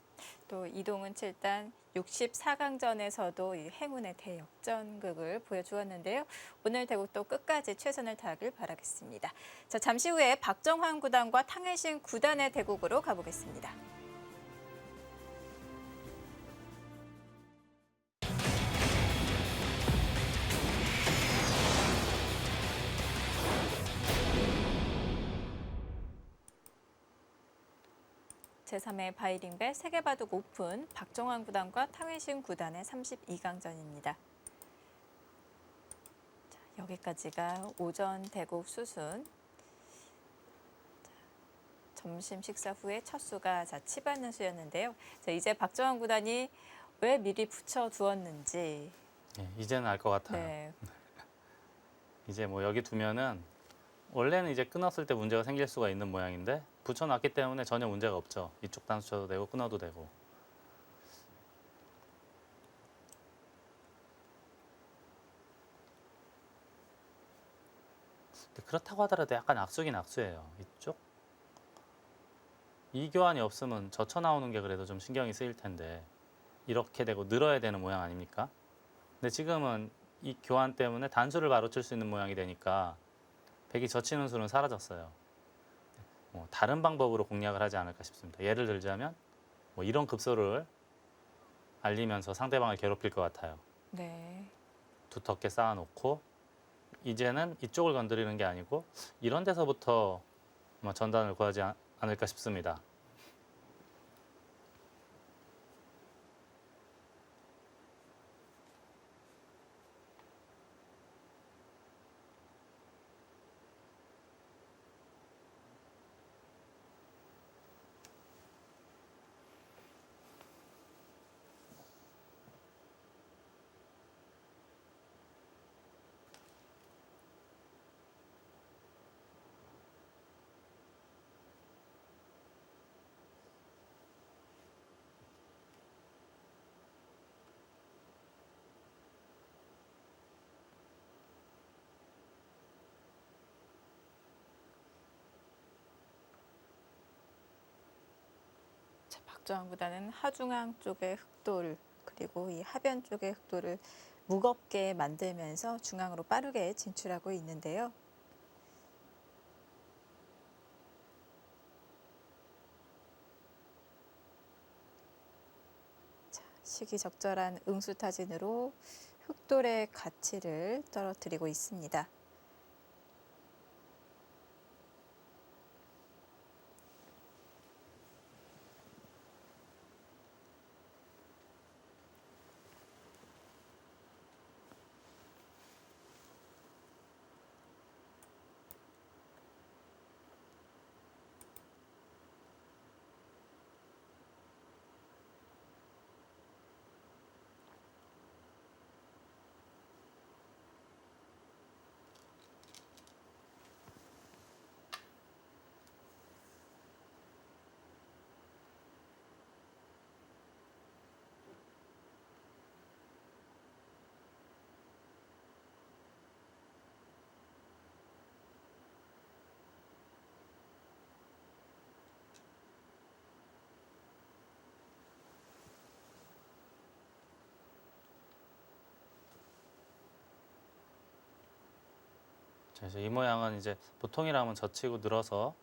또 이동훈 7단 64강전에서도 이 행운의 대역전극을 보여주었는데요. 오늘 대국도 끝까지 최선을 다하길 바라겠습니다. 자, 잠시 후에 박정환 구단과 탕혜신 구단의 대국으로 가보겠습니다. 제3회 바이링배 세계바둑 오픈 박정환 구단과 탕혜신 구단의 32강전입니다. 여기까지가 오전 대국 수순. 점심 식사 후에 첫 수가 치받는 수였는데요. 자, 이제 박정환 구단이 왜 미리 붙여 두었는지. 예, 이제는 알 것 같아요. 네. 이제 뭐 여기 두면은 원래는 이제 끊었을 때 문제가 생길 수가 있는 모양인데 붙여놨기 때문에 전혀 문제가 없죠. 이쪽 단수 쳐도 되고 끊어도 되고. 근데 그렇다고 하더라도 약간 악수긴 악수예요. 이쪽 이 교환이 없으면 젖혀 나오는 게 그래도 좀 신경이 쓰일 텐데 이렇게 되고 늘어야 되는 모양 아닙니까? 근데 지금은 이 교환 때문에 단수를 바로 칠 수 있는 모양이 되니까 백이 젖히는 수는 사라졌어요. 다른 방법으로 공략을 하지 않을까 싶습니다. 예를 들자면 뭐 이런 급소를 알리면서 상대방을 괴롭힐 것 같아요. 네. 두텁게 쌓아놓고 이제는 이쪽을 건드리는 게 아니고 이런 데서부터 아마 전단을 구하지 않을까 싶습니다. 자, 박정환 구단은 하중앙 쪽의 흑돌 그리고 이 하변 쪽의 흑돌을 무겁게 만들면서 중앙으로 빠르게 진출하고 있는데요. 자, 시기적절한 응수타진으로 흑돌의 가치를 떨어뜨리고 있습니다. 그래서 이 모양은 이제 보통이라면 젖히고 늘어서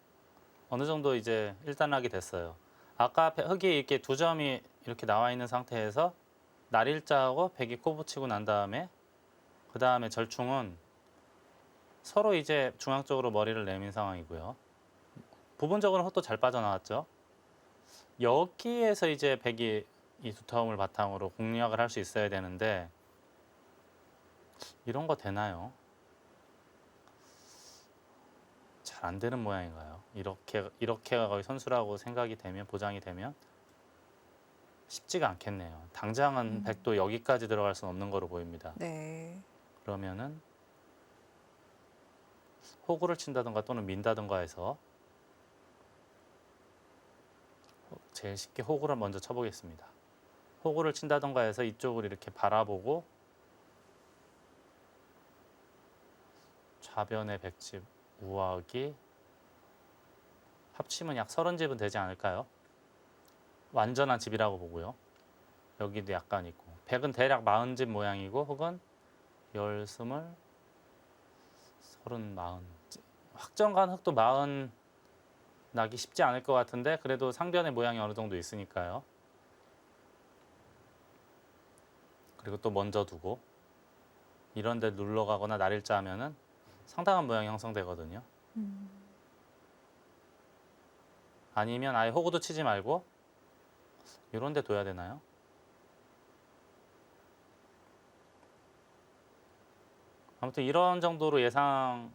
어느 정도 이제 일단락이 됐어요. 아까 흙이 이렇게 두 점이 이렇게 나와 있는 상태에서 날일자하고 백이 코 붙이고 난 다음에 그 다음에 절충은 서로 이제 중앙 쪽으로 머리를 내민 상황이고요. 부분적으로 흙도 잘 빠져나왔죠. 여기에서 이제 백이 이 두터움을 바탕으로 공략을 할 수 있어야 되는데 이런 거 되나요? 잘 안 되는 모양인가요? 이렇게가 거의 선수라고 생각이 되면 보장이 되면 쉽지가 않겠네요. 당장은 백도 여기까지 들어갈 수는 없는 거로 보입니다. 네. 그러면은 호구를 친다든가 또는 민다든가 해서 제일 쉽게 호구를 먼저 쳐보겠습니다. 호구를 친다든가 해서 이쪽을 이렇게 바라보고 좌변의 백집 우하기 합치면 약 30집은 되지 않을까요? 완전한 집이라고 보고요. 여기도 약간 있고 백은 대략 40집 모양이고 흙은 10, 20, 30, 40 확정간 흙도 40 나기 쉽지 않을 것 같은데 그래도 상변의 모양이 어느 정도 있으니까요. 그리고 또 먼저 두고 이런 데 눌러가거나 날일자 하면은 상당한 모양이 형성되거든요. 아니면 아예 호구도 치지 말고 이런 데 둬야 되나요? 아무튼 이런 정도로 예상하고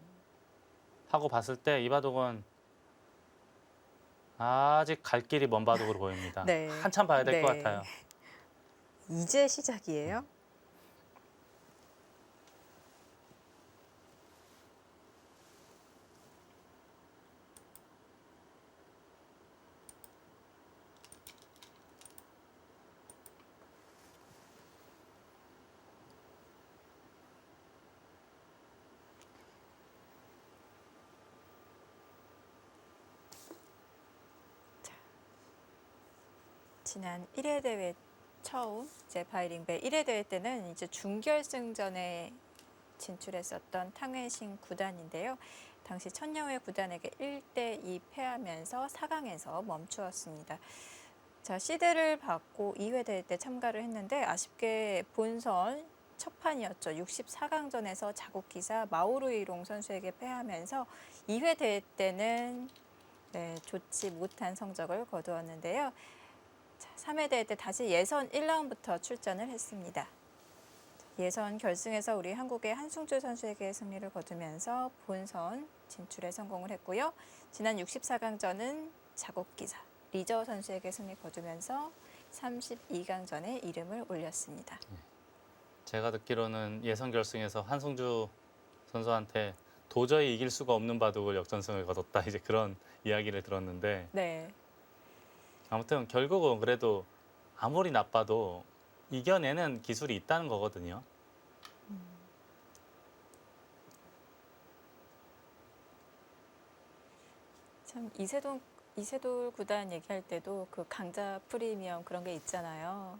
봤을 때 이 바둑은 아직 갈 길이 먼 바둑으로 보입니다. 네. 한참 봐야 될 것 네. 같아요. 이제 시작이에요? 지난 1회 대회 처음 이제 바이링배 1회 대회 때는 이제 준결승전에 진출했었던 탕웨이신 구단인데요. 당시 천여회 구단에게 1대2 패하면서 4강에서 멈추었습니다. 자, 시드를 받고 2회 대회 때 참가를 했는데 아쉽게 본선 첫 판이었죠. 64강전에서 자국 기사 마오루이롱 선수에게 패하면서 2회 대회 때는 좋지 못한 성적을 거두었는데요. 자, 3회 대회 때 다시 예선 1라운드부터 출전을 했습니다. 예선 결승에서 우리 한국의 한승주 선수에게 승리를 거두면서 본선 진출에 성공을 했고요. 지난 64강전은 자국기사 리저 선수에게 승리 거두면서 32강전에 이름을 올렸습니다. 제가 듣기로는 예선 결승에서 한승주 선수한테 도저히 이길 수가 없는 바둑을 역전승을 거뒀다 이제 그런 이야기를 들었는데 네, 아무튼 결국은 그래도 아무리 나빠도 이겨내는 기술이 있다는 거거든요. 참 이세돌 구단 얘기할 때도 그 강자 프리미엄 그런 게 있잖아요.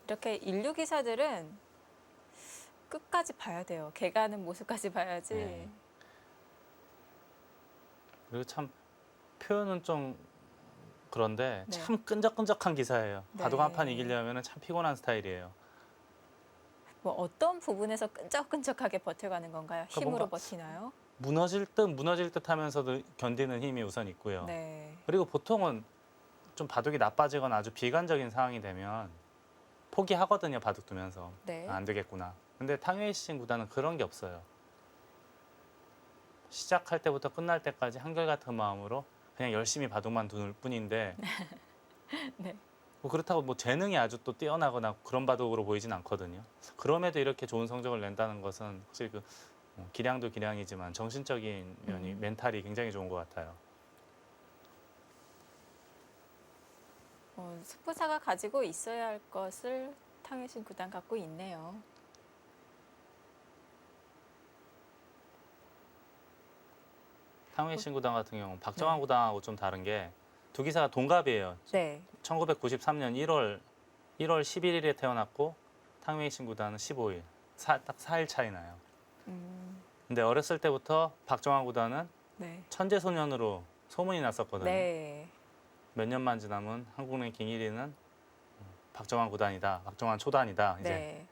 이렇게 인류 기사들은 끝까지 봐야 돼요. 개가는 모습까지 봐야지. 네. 그리고 참 표현은 좀 그런데 네. 참 끈적끈적한 기사예요. 네. 바둑 한 판 이기려면 참 피곤한 스타일이에요. 뭐 어떤 부분에서 끈적끈적하게 버텨가는 건가요? 그러니까 힘으로 뭔가 버티나요? 무너질 듯 하면서도 견디는 힘이 우선 있고요. 네. 그리고 보통은 좀 바둑이 나빠지거나 아주 비관적인 상황이 되면 포기하거든요. 바둑 두면서. 네. 안 되겠구나. 근데 탕웨이신 구단은 그런 게 없어요. 시작할 때부터 끝날 때까지 한결같은 마음으로 그냥 열심히 바둑만 두는 뿐인데 네. 뭐 그렇다고 뭐 재능이 아주 또 뛰어나거나 그런 바둑으로 보이진 않거든요. 그럼에도 이렇게 좋은 성적을 낸다는 것은 확실히 그 기량도 기량이지만 정신적인 면이 멘탈이 굉장히 좋은 것 같아요. 스포사가 가지고 있어야 할 것을 탕웨이신 구단 갖고 있네요. 탕웨이신 구단 같은 경우는 박정환 네. 구단하고 좀 다른 게 두 기사가 동갑이에요. 네. 1993년 1월 11일에 태어났고 탕웨이신 구단은 15일. 딱 4일 차이 나요. 음, 근데 어렸을 때부터 박정환 구단은 네. 천재 소년으로 소문이 났었거든요. 네. 몇 년만 지나면 한국 랭킹 1위는 박정환 구단이다. 박정환 초단이다. 이제 네.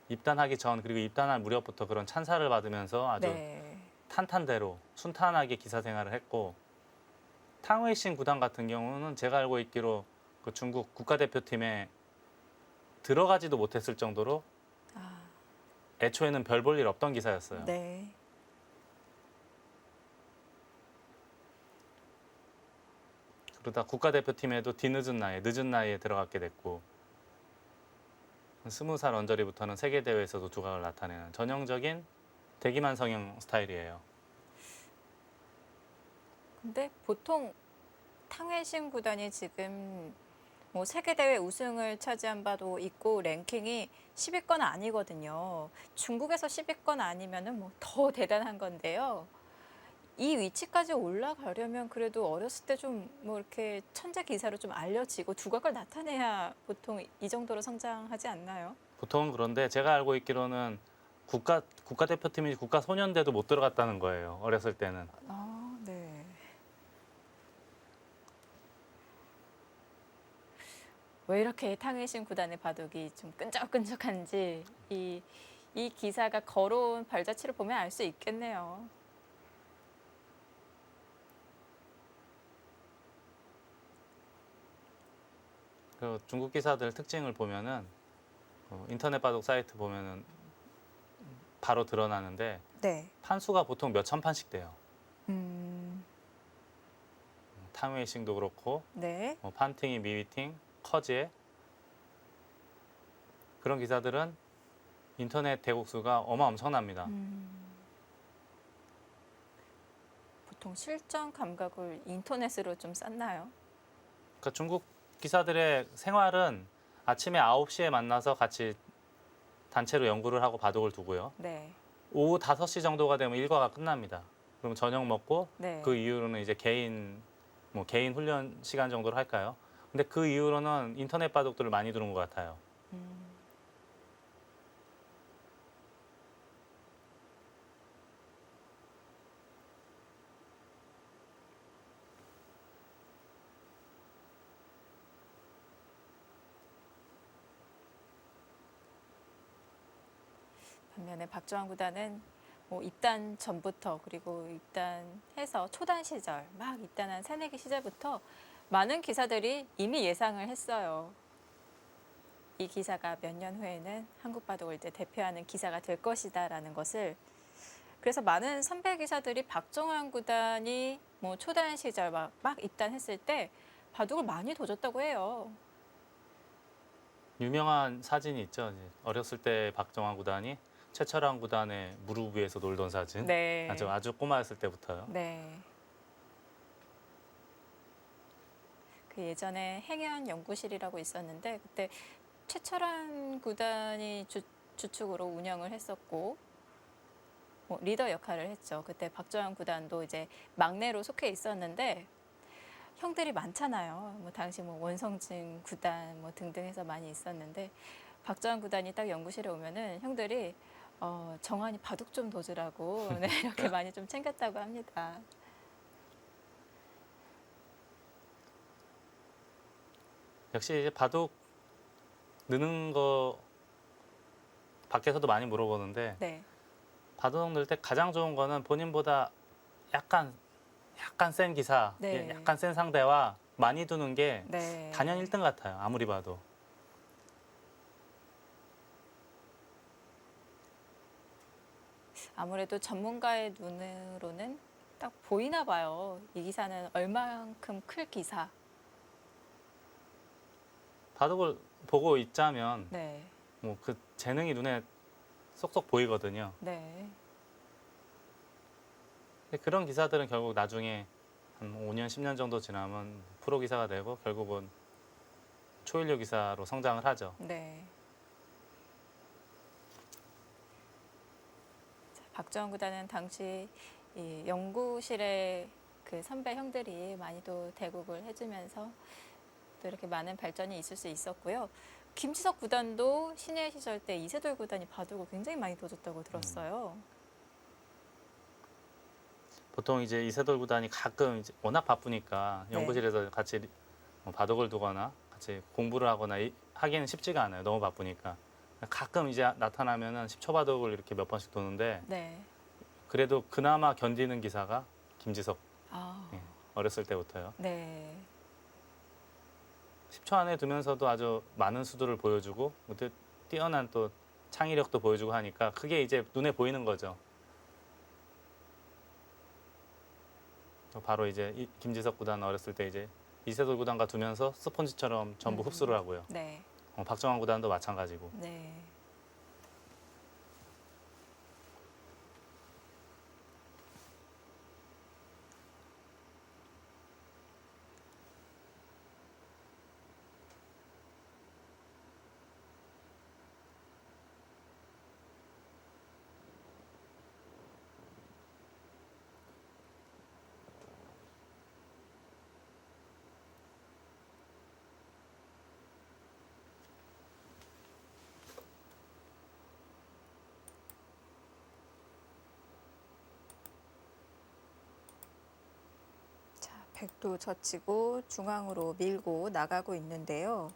입단하기 전 그리고 입단할 무렵부터 그런 찬사를 받으면서 아주 네. 탄탄대로 순탄하게 기사 생활을 했고 탕웨이신 구단 같은 경우는 제가 알고 있기로 그 중국 국가대표팀에 들어가지도 못했을 정도로 아, 애초에는 별 볼 일 없던 기사였어요. 네. 그러다 국가대표팀에도 늦은 나이에 들어갔게 됐고 20살 언저리부터는 세계대회에서도 두각을 나타내는 전형적인 대기만 성형 스타일이에요. 근데 보통 탕웨이신 구단이 지금 뭐 세계대회 우승을 차지한 바도 있고 랭킹이 10위권 아니거든요. 중국에서 10위권 아니면은 뭐 더 대단한 건데요. 이 위치까지 올라가려면 그래도 어렸을 때 좀 뭐 이렇게 천재 기사로 좀 알려지고 두각을 나타내야 보통 이 정도로 성장하지 않나요? 보통은 그런데 제가 알고 있기로는 국가대표팀이 국가소년대도 못 들어갔다는 거예요. 어렸을 때는. 아, 네. 왜 이렇게 탕웨이신 구단의 바둑이 좀 끈적끈적한지 이 기사가 걸어온 발자취를 보면 알 수 있겠네요. 그 중국 기사들 특징을 보면은 인터넷 바둑 사이트 보면은 바로 드러나는데 네. 판수가 보통 몇천 판씩 돼요. 음, 탕웨이싱도 그렇고 네. 판팅이 미위팅, 커지에 그런 기사들은 인터넷 대국수가 엄청납니다. 보통 실전 감각을 인터넷으로 좀 쌓나요? 그러니까 중국 기사들의 생활은 아침에 9시에 만나서 같이 단체로 연구를 하고 바둑을 두고요. 네. 오후 5시 정도가 되면 일과가 끝납니다. 그럼 저녁 먹고 네. 그 이후로는 이제 개인 훈련 시간 정도를 할까요? 근데 그 이후로는 인터넷 바둑들을 많이 두는 것 같아요. 반면에 박주환 구단은 뭐 입단 전부터 그리고 입단해서 초단 시절 막 입단한 새내기 시절부터 많은 기사들이 이미 예상을 했어요. 이 기사가 몇 년 후에는 한국 바둑을 대표하는 기사가 될 것이다라는 것을. 그래서 많은 선배 기사들이 박정환 구단이 뭐 초단 시절 막 입단했을 때 바둑을 많이 도졌다고 해요. 유명한 사진이 있죠. 이제 어렸을 때 박정환 구단이 최철환 구단의 무릎 위에서 놀던 사진. 네. 아주 꼬마였을 때부터요. 네. 그 예전에 행연 연구실이라고 있었는데 그때 최철환 구단이 주축으로 운영을 했었고 뭐 리더 역할을 했죠. 그때 박정환 구단도 이제 막내로 속해 있었는데 형들이 많잖아요. 뭐 당시 뭐 원성진 구단 뭐 등등 해서 많이 있었는데 박정환 구단이 딱 연구실에 오면은 형들이 정환이 바둑 좀 도주라고 네, 이렇게 많이 좀 챙겼다고 합니다. 역시 이제 바둑 느는 거 밖에서도 많이 물어보는데 네. 바둑 늘 때 가장 좋은 거는 본인보다 약간 센 기사, 네. 약간 센 상대와 많이 두는 게 네. 단연 1등 같아요. 아무리 봐도. 아무래도 전문가의 눈으로는 딱 보이나 봐요. 이 기사는 얼만큼 클 기사. 바둑을 보고 있자면 네. 뭐 그 재능이 눈에 쏙쏙 보이거든요. 네. 근데 그런 기사들은 결국 나중에 한 5년, 10년 정도 지나면 프로 기사가 되고 결국은 초일류 기사로 성장을 하죠. 네. 자, 박정환 구단은 당시 이 연구실에 그 선배 형들이 많이 또 대국을 해주면서 또 이렇게 많은 발전이 있을 수 있었고요. 김지석 구단도 신예 시절 때 이세돌 구단이 바둑을 굉장히 많이 둬줬다고 들었어요. 보통 이제 이세돌 구단이 가끔 이제 워낙 바쁘니까 네. 연구실에서 같이 바둑을 두거나 같이 공부를 하거나 하기는 쉽지가 않아요. 너무 바쁘니까. 가끔 이제 나타나면은 10초 바둑을 이렇게 몇 번씩 도는데 네. 그래도 그나마 견디는 기사가 김지석. 아, 예, 어렸을 때부터요. 네. 10초 안에 두면서도 아주 많은 수들을 보여주고 또 뛰어난 또 창의력도 보여주고 하니까 그게 이제 눈에 보이는 거죠. 바로 이제 김지석 구단 어렸을 때 이제 이세돌 구단과 두면서 스폰지처럼 전부 흡수를 하고요. 네. 박정환 구단도 마찬가지고. 네. 자, 백도 젖히고 중앙으로 밀고 나가고 있는데요.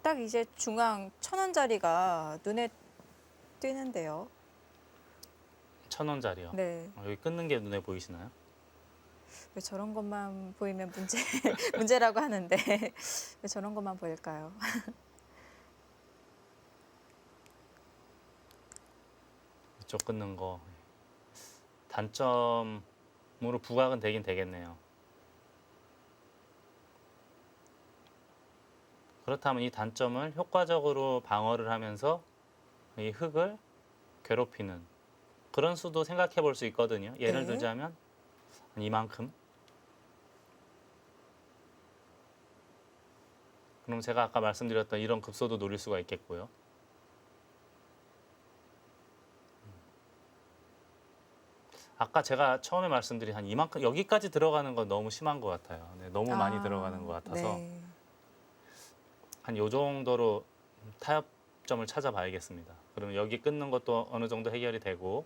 딱 이제 중앙 1,000원짜리가 눈에 띄는데요. 1,000원짜리요. 네. 여기 끊는 게 눈에 보이시나요? 왜 저런 것만 보이면 문제라고 하는데 왜 저런 것만 보일까요? 이쪽 끊는 거 단점으로 부각은 되긴 되겠네요. 그렇다면 이 단점을 효과적으로 방어를 하면서 이 흙을 괴롭히는 그런 수도 생각해 볼 수 있거든요. 예를 네. 들자면 이만큼. 그럼 제가 아까 말씀드렸던 이런 급소도 노릴 수가 있겠고요. 아까 제가 처음에 말씀드린 한 이만큼 여기까지 들어가는 건 너무 심한 것 같아요. 네, 너무 많이 들어가는 것 같아서 네. 한 요 정도로 타협점을 찾아봐야겠습니다. 그러면 여기 끊는 것도 어느 정도 해결이 되고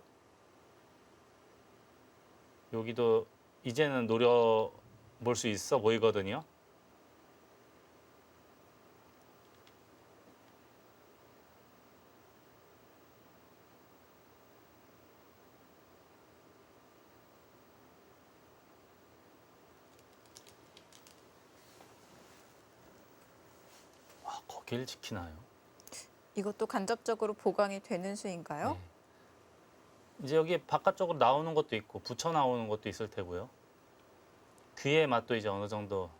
여기도 이제는 노려볼 수 있어 보이거든요. 와, 거길 지키나요? 이것도 간접적으로 보강이 되는 수인가요? 네. 이제 여기 바깥쪽으로 나오는 것도 있고 붙여 나오는 것도 있을 테고요. 귀의 맛도 이제 어느 정도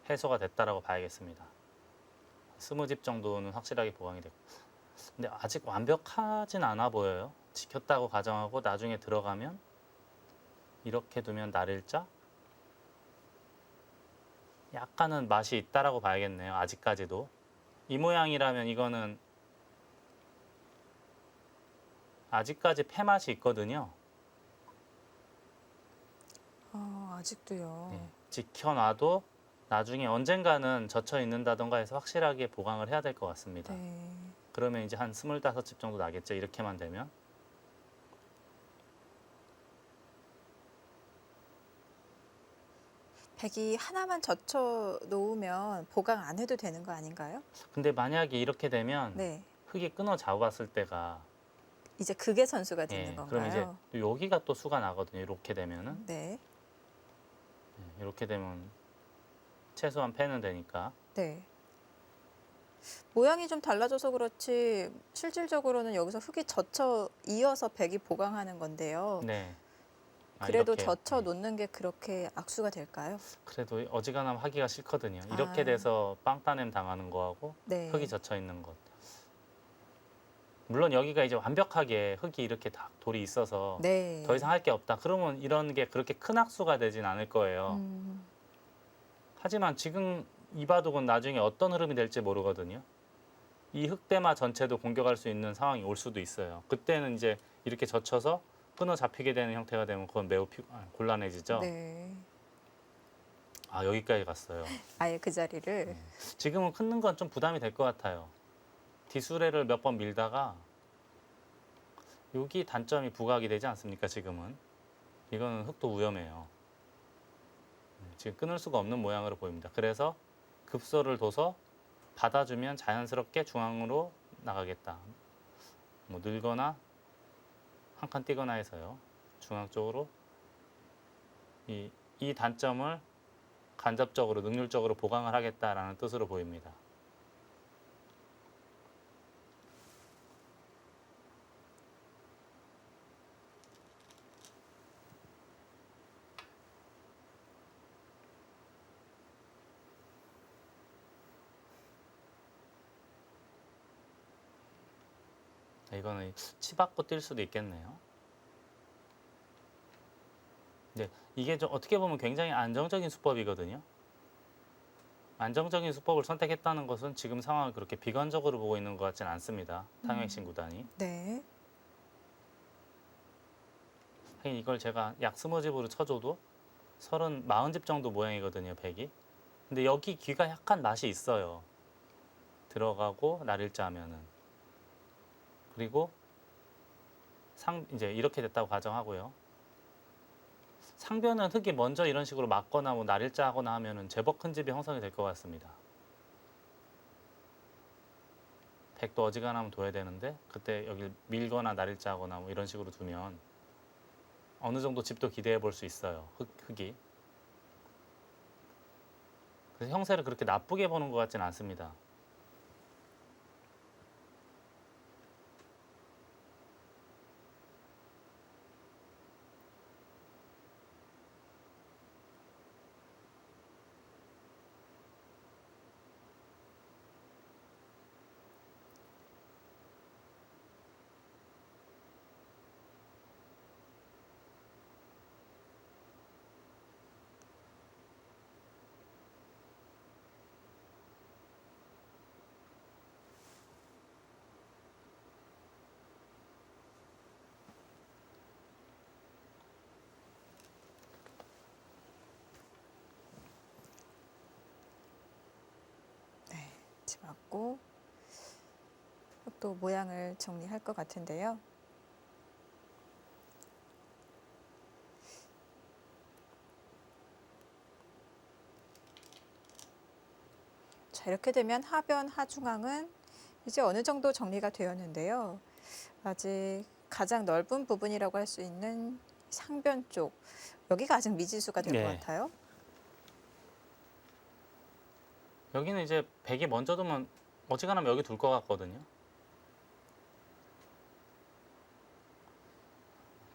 해소가 됐다라고 봐야겠습니다. 20집 정도는 확실하게 보강이 됐고 근데 아직 완벽하진 않아 보여요. 지켰다고 가정하고 나중에 들어가면 이렇게 두면 날일자 약간은 맛이 있다라고 봐야겠네요. 아직까지도 이 모양이라면 이거는 아직까지 폐 맛이 있거든요. 아직도요. 네. 지켜놔도 나중에 언젠가는 젖혀 있는다던가 해서 확실하게 보강을 해야 될 것 같습니다. 네. 그러면 이제 한 25집 정도 나겠죠. 이렇게만 되면. 백이 하나만 젖혀 놓으면 보강 안 해도 되는 거 아닌가요? 근데 만약에 이렇게 되면 네. 흙이 끊어 잡았을 때가 이제 그게 선수가 되는 그럼 이제 건가요? 또 여기가 또 수가 나거든요. 이렇게 되면은 네. 이렇게 되면 최소한 패는 되니까. 네. 모양이 좀 달라져서 그렇지 실질적으로는 여기서 흙이 젖혀 이어서 백이 보강하는 건데요. 네. 그래도 이렇게. 젖혀 놓는 게 그렇게 악수가 될까요? 그래도 어지간하면 하기가 싫거든요. 이렇게 아. 돼서 빵따냄 당하는 거하고 네. 흙이 젖혀 있는 것. 물론 여기가 이제 완벽하게 흙이 이렇게 다 돌이 있어서 네. 더 이상 할 게 없다. 그러면 이런 게 그렇게 큰 악수가 되진 않을 거예요. 하지만 지금 이 바둑은 나중에 어떤 흐름이 될지 모르거든요. 이 흙대마 전체도 공격할 수 있는 상황이 올 수도 있어요. 그때는 이제 이렇게 젖혀서 끊어 잡히게 되는 형태가 되면 그건 매우 곤란해지죠. 네. 아, 여기까지 갔어요. 아예 그 자리를. 지금은 끊는 건 좀 부담이 될 것 같아요. 디수레를 몇 번 밀다가 여기 단점이 부각이 되지 않습니까? 지금은 이거는 흙도 위험해요. 지금 끊을 수가 없는 모양으로 보입니다. 그래서 급소를 둬서 받아주면 자연스럽게 중앙으로 나가겠다. 뭐 늘거나 한 칸 띄거나 해서요. 중앙 쪽으로 이 단점을 간접적으로 능률적으로 보강을 하겠다라는 뜻으로 보입니다. 이거는 치받고 뛸 수도 있겠네요. 네, 이게 좀 어떻게 보면 굉장히 안정적인 수법이거든요. 안정적인 수법을 선택했다는 것은 지금 상황을 그렇게 비관적으로 보고 있는 것 같지는 않습니다. 탕웨이신 구단이. 네. 하긴 이걸 제가 약 20집으로 쳐줘도 40집 정도 모양이거든요, 백이. 근데 여기 귀가 약간 맛이 있어요. 들어가고 날일자 하면은. 그리고 이제 이렇게 됐다고 가정하고요. 상변은 흙이 먼저 이런 식으로 맞거나 뭐 날일자 하거나 하면은 제법 큰 집이 형성이 될 것 같습니다. 백도 어지간하면 둬야 되는데 그때 여기 밀거나 날일자 하거나 뭐 이런 식으로 두면 어느 정도 집도 기대해 볼 수 있어요. 흙이. 그래서 형세를 그렇게 나쁘게 보는 것 같지는 않습니다. 잡고 또 모양을 정리할 것 같은데요. 자, 이렇게 되면 하변, 하중앙은 이제 어느 정도 정리가 되었는데요. 아직 가장 넓은 부분이라고 할 수 있는 상변 쪽, 여기가 아직 미지수가 될 것 네. 같아요. 여기는 이제 백이 먼저 두면 어지간하면 여기 둘 것 같거든요.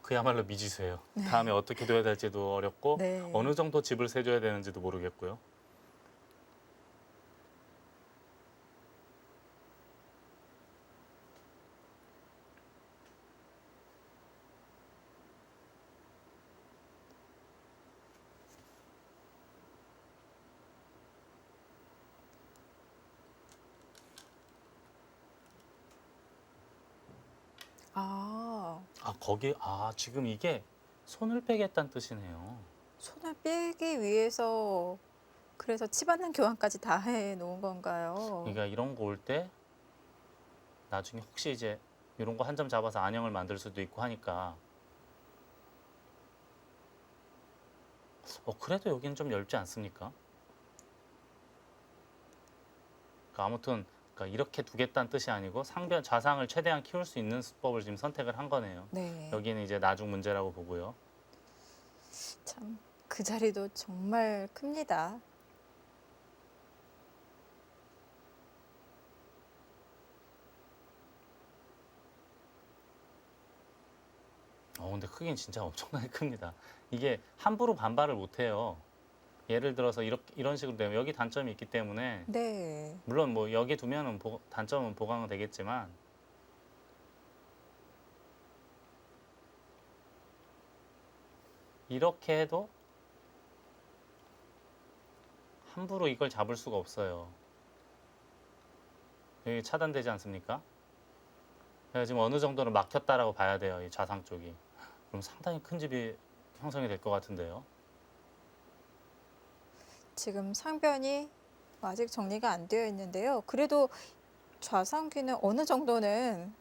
그야말로 미지수예요. 다음에 어떻게 둬야 될지도 어렵고 네. 어느 정도 집을 세줘야 되는지도 모르겠고요. 아, 지금 이게 손을 빼겠다는 뜻이네요. 손을 빼기 위해서 그래서 치받는 교환까지 다 해 놓은 건가요? 그러니까 이런 거 올 때 나중에 혹시 이제 이런 거 한 점 잡아서 안형을 만들 수도 있고 하니까 그래도 여기는 좀 얇지 않습니까? 그러니까 아무튼 그러니까 이렇게 두겠다는 뜻이 아니고 상변 좌상을 최대한 키울 수 있는 수법을 지금 선택을 한 거네요. 네. 여기는 이제 나중 문제라고 보고요. 참, 그 자리도 정말 큽니다. 근데 크긴 진짜 엄청나게 큽니다. 이게 함부로 반발을 못 해요. 예를 들어서 이런 식으로 되면 여기 단점이 있기 때문에 네. 물론 뭐 여기 두면은 단점은 보강은 되겠지만 이렇게 해도 함부로 이걸 잡을 수가 없어요. 여기 차단되지 않습니까? 제가 지금 어느 정도는 막혔다라고 봐야 돼요. 이 좌상 쪽이. 그럼 상당히 큰 집이 형성이 될 것 같은데요. 지금 상변이 아직 정리가 안 되어 있는데요. 그래도 좌상귀는 어느 정도는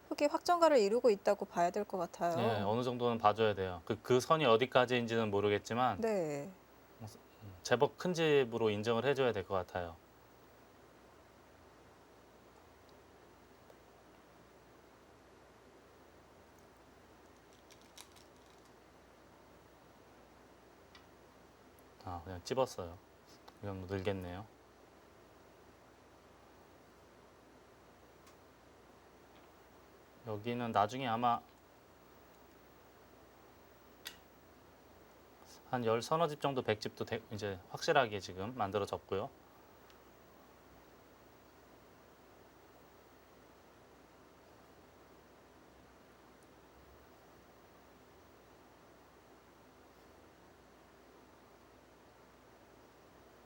흙이 확정가를 이루고 있다고 봐야 될 것 같아요. 네, 어느 정도는 봐줘야 돼요. 그 선이 어디까지인지는 모르겠지만 네. 제법 큰 집으로 인정을 해줘야 될 것 같아요. 그냥 찝었어요. 이건 뭐 늘겠네요. 여기는 나중에 아마 한 열 서너 집 정도 100집도 이제 확실하게 지금 만들어졌고요.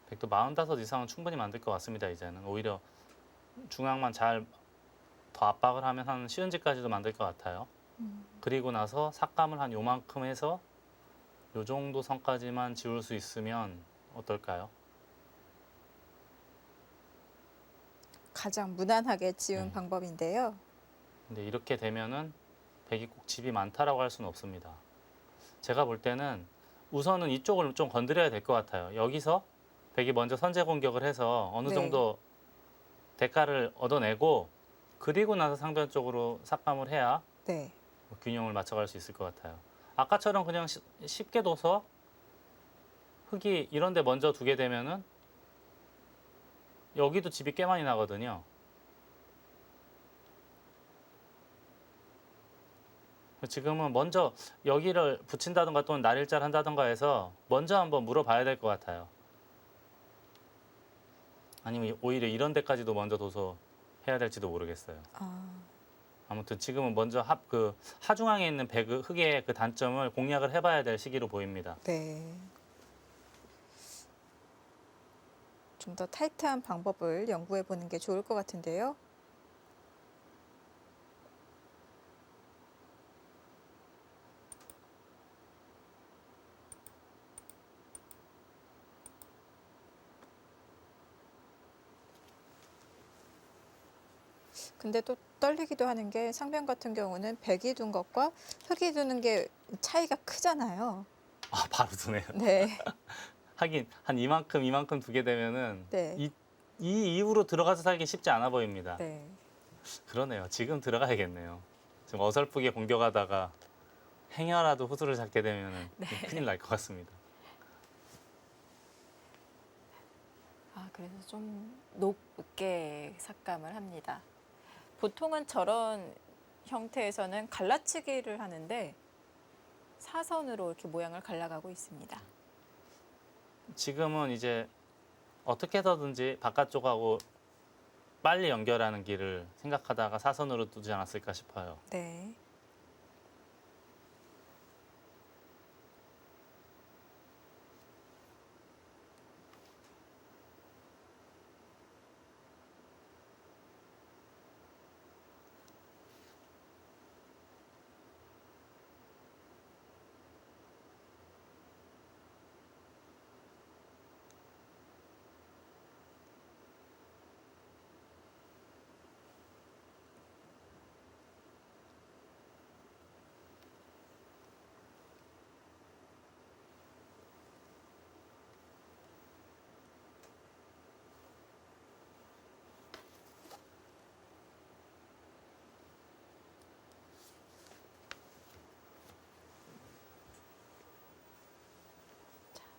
백도 45 이상은 충분히 만들 것 같습니다. 이제는 오히려 중앙만 잘 더 압박을 하면 한 쉬운 집까지도 만들 것 같아요. 그리고 나서 삭감을 한 요만큼 해서 요 정도 선까지만 지울 수 있으면 어떨까요? 가장 무난하게 지은 네. 방법인데요. 근데 이렇게 되면은 백이 꼭 집이 많다라고 할 수는 없습니다. 제가 볼 때는 우선은 이쪽을 좀 건드려야 될 것 같아요. 여기서 백이 먼저 선제 공격을 해서 어느 네. 정도 대가를 얻어내고 그리고 나서 상변 쪽으로 삭감을 해야 네. 균형을 맞춰갈 수 있을 것 같아요. 아까처럼 그냥 쉽게 둬서 흙이 이런 데 먼저 두게 되면은 여기도 집이 꽤 많이 나거든요. 지금은 먼저 여기를 붙인다든가 또는 날일자를 한다든가 해서 먼저 한번 물어봐야 될 것 같아요. 아니면 오히려 이런 데까지도 먼저 둬서 해야 될지도 모르겠어요. 아무튼 지금은 먼저 하중앙에 있는 흙의 그 단점을 공략을 해봐야 될 시기로 보입니다. 네. 좀 더 타이트한 방법을 연구해 보는 게 좋을 것 같은데요. 근데 또 떨리기도 하는 게 상변 같은 경우는 백이 둔 것과 흑이 두는 게 차이가 크잖아요. 아, 바로 두네요. 네. 하긴 한 이만큼 두게 되면은 네. 이 이후로 들어가서 살기 쉽지 않아 보입니다. 네. 그러네요. 지금 들어가야겠네요. 지금 어설프게 공격하다가 행여라도 후수를 잡게 되면은 네. 큰일 날 것 같습니다. 그래서 좀 높게 삭감을 합니다. 보통은 저런 형태에서는 갈라치기를 하는데 사선으로 이렇게 모양을 갈라가고 있습니다. 지금은 이제 어떻게 해서든지 바깥쪽하고 빨리 연결하는 길을 생각하다가 사선으로 두지 않았을까 싶어요. 네.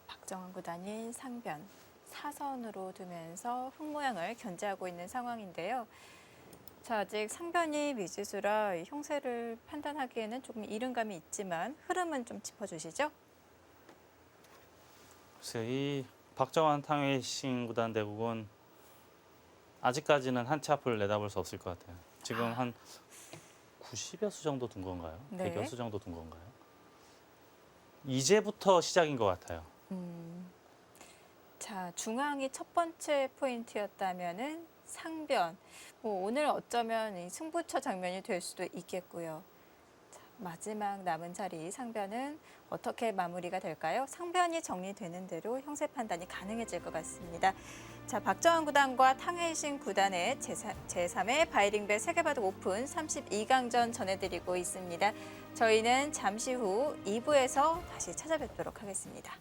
박정환 구단이 상변 사선으로 두면서 흙 모양을 견제하고 있는 상황인데요. 자, 아직 상변이 미지수라 이 형세를 판단하기에는 조금 이른 감이 있지만 흐름은 좀 짚어주시죠. 글쎄요, 이 박정환 탕웨이싱 구단 대국은 아직까지는 한 치 앞을 내다볼 수 없을 것 같아요. 지금 한 90여 수 정도 둔 건가요? 네. 100여 수 정도 둔 건가요? 이제부터 시작인 것 같아요. 자, 중앙이 첫 번째 포인트였다면은 상변. 오늘 어쩌면 이 승부처 장면이 될 수도 있겠고요. 자, 마지막 남은 자리 상변은 어떻게 마무리가 될까요? 상변이 정리되는 대로 형세 판단이 가능해질 것 같습니다. 자, 박정환 구단과 탕웨이싱 구단의 제3회 바이링배 세계바둑 오픈 32강전 전해드리고 있습니다. 저희는 잠시 후 2부에서 다시 찾아뵙도록 하겠습니다.